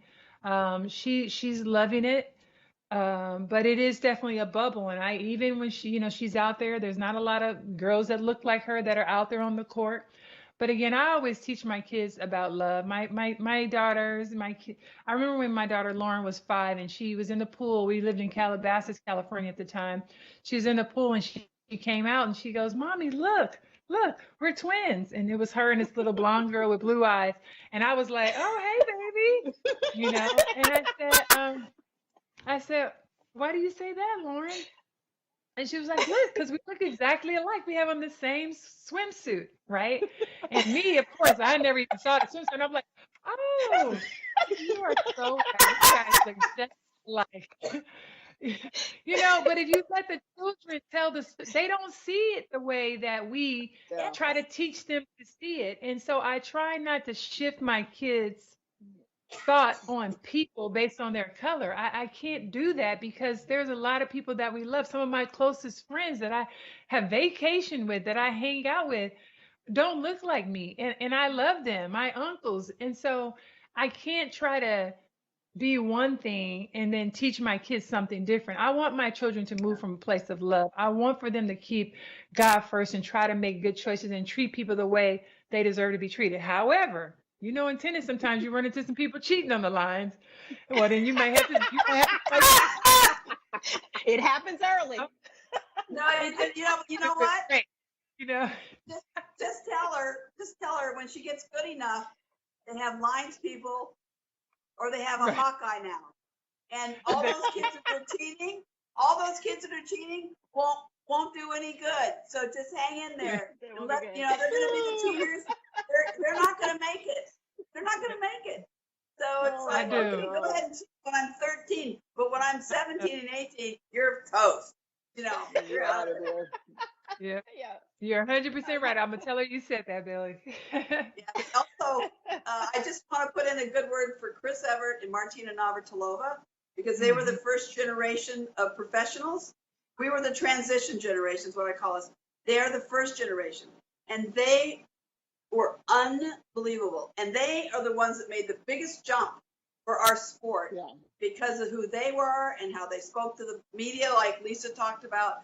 She's loving it. But it is definitely a bubble. And even when she's out there, there's not a lot of girls that look like her that are out there on the court. But again, I always teach my kids about love. My daughters, I remember when my daughter Lauren was 5 and she was in the pool. We lived in Calabasas, California at the time. She was in the pool and she came out and she goes, "Mommy, look, we're twins." And it was her and this little blonde girl with blue eyes. And I was like, "Oh, hey, baby," And I said, "Why do you say that, Lauren?" And she was like, "Look, because we look exactly alike. We have on the same swimsuit, right?" And me, of course, I never even saw the swimsuit. And I'm like, "Oh, you are so right. You guys look just alike." But if you let the children they don't see it the way that we try to teach them to see it. And so I try not to shift my kids' thought on people based on their color. I can't do that because there's a lot of people that we love. Some of my closest friends that I have vacation with, that I hang out with, don't look like me. And I love them, my uncles. And so I can't try to be one thing and then teach my kids something different. I want my children to move from a place of love. I want for them to keep God first and try to make good choices and treat people the way they deserve to be treated. However, in tennis, sometimes you run into some people cheating on the lines. Well, then you may have to It happens early. No, you know what? Great. Just tell her when she gets good enough, they have lines people, or they have a Hawkeye now. And all those kids that are cheating won't do any good. So just hang in there. They're going to be the cheaters. They're not going to make it. They're not going to make it. So it's like, okay, go ahead and cheat when I'm 13, but when I'm 17 and 18, you're toast. You're out of there. Yeah. You're 100% right. I'm gonna tell her you said that, Billie. Also, I just want to put in a good word for Chris Evert and Martina Navratilova, because they were the first generation of professionals. We were the transition generation, is what I call us. They are the first generation, and they were unbelievable. And they are the ones that made the biggest jump for our sport Yeah. because of who they were and how they spoke to the media, like Lisa talked about.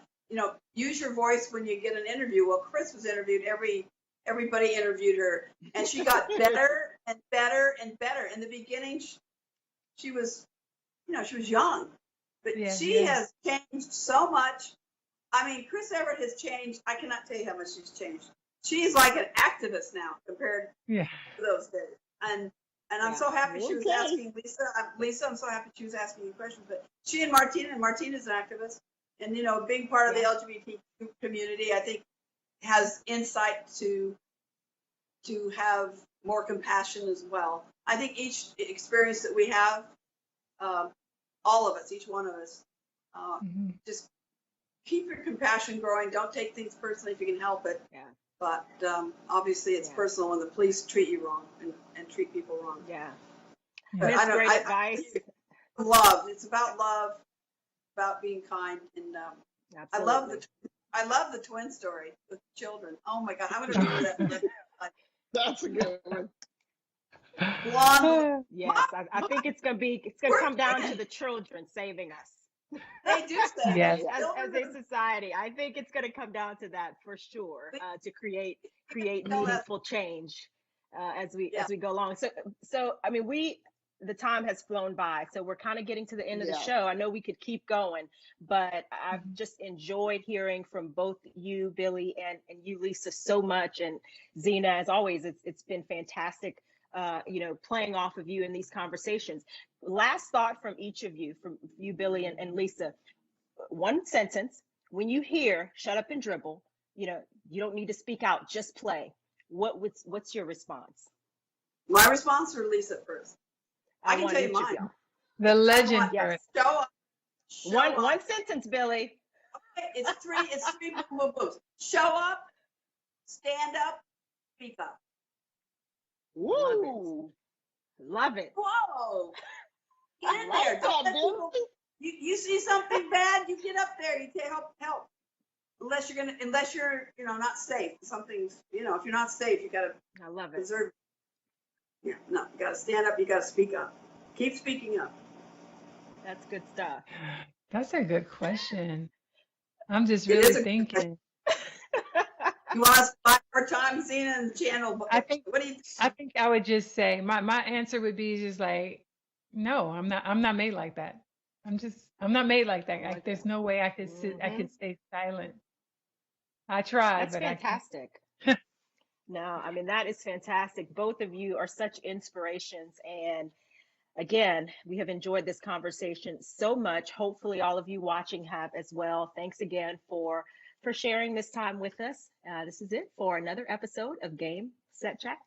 Use your voice when you get an interview. Well, Chris was interviewed, everybody interviewed her, and she got better and better and better. In the beginning, she was, she was young, but she has changed so much. I mean, Chris Evert has changed. I cannot tell you how much she's changed. She's like an activist now compared to those days. And I'm so happy she was asking Lisa. Lisa, I'm so happy she was asking you questions. But she and Martina's an activist, and a big part of the LGBT community, I think, has insight to have more compassion as well. I think each experience that we have, all of us, each one of us, just keep your compassion growing. Don't take things personally if you can help it. Yeah. But obviously, it's personal when the police treat you wrong and treat people wrong. Yeah. But that's great advice. Love. It's about love, about being kind, and I love the twin story with children. Oh my God, I'm gonna read that. That's a good one. Blonde. Yes, I think it's gonna come down to the children saving us. They do say as a society. I think it's gonna come down to that for sure, to create meaningful change as we go along. So I mean, the time has flown by, so we're kind of getting to the end of the show. I know we could keep going, but I've just enjoyed hearing from both you, Billie, and you, Lisa, so much. And Zina, as always, it's been fantastic, playing off of you in these conversations. Last thought from each of you, from you, Billie and Lisa. One sentence: when you hear "shut up and dribble," you don't need to speak out, just play. What's your response? My response, or Lisa first? I can tell you mine. The legend first. Show up. One sentence, Billie. Okay, it's three boom. Show up, stand up, speak up. Woo! Love it. Whoa! Get in there. Don't let people, you see something bad, you get up there. You say help. Unless you're not safe. Something's if you're not safe, you gotta. I love it. Preserve. Yeah, no, you gotta stand up. You gotta speak up. Keep speaking up. That's good stuff. That's a good question. I'm just really thinking. You want us to buy more time, Zina, and the channel? I think. What do you think? I think I would just say my answer would be just like, no, I'm not made like that. I'm not made like that. Like, there's no way I could sit. I could stay silent. I tried. That's fantastic. No, I mean, that is fantastic. Both of you are such inspirations. And again, we have enjoyed this conversation so much. Hopefully all of you watching have as well. Thanks again for sharing this time with us. This is it for another episode of Game, Set, Chat.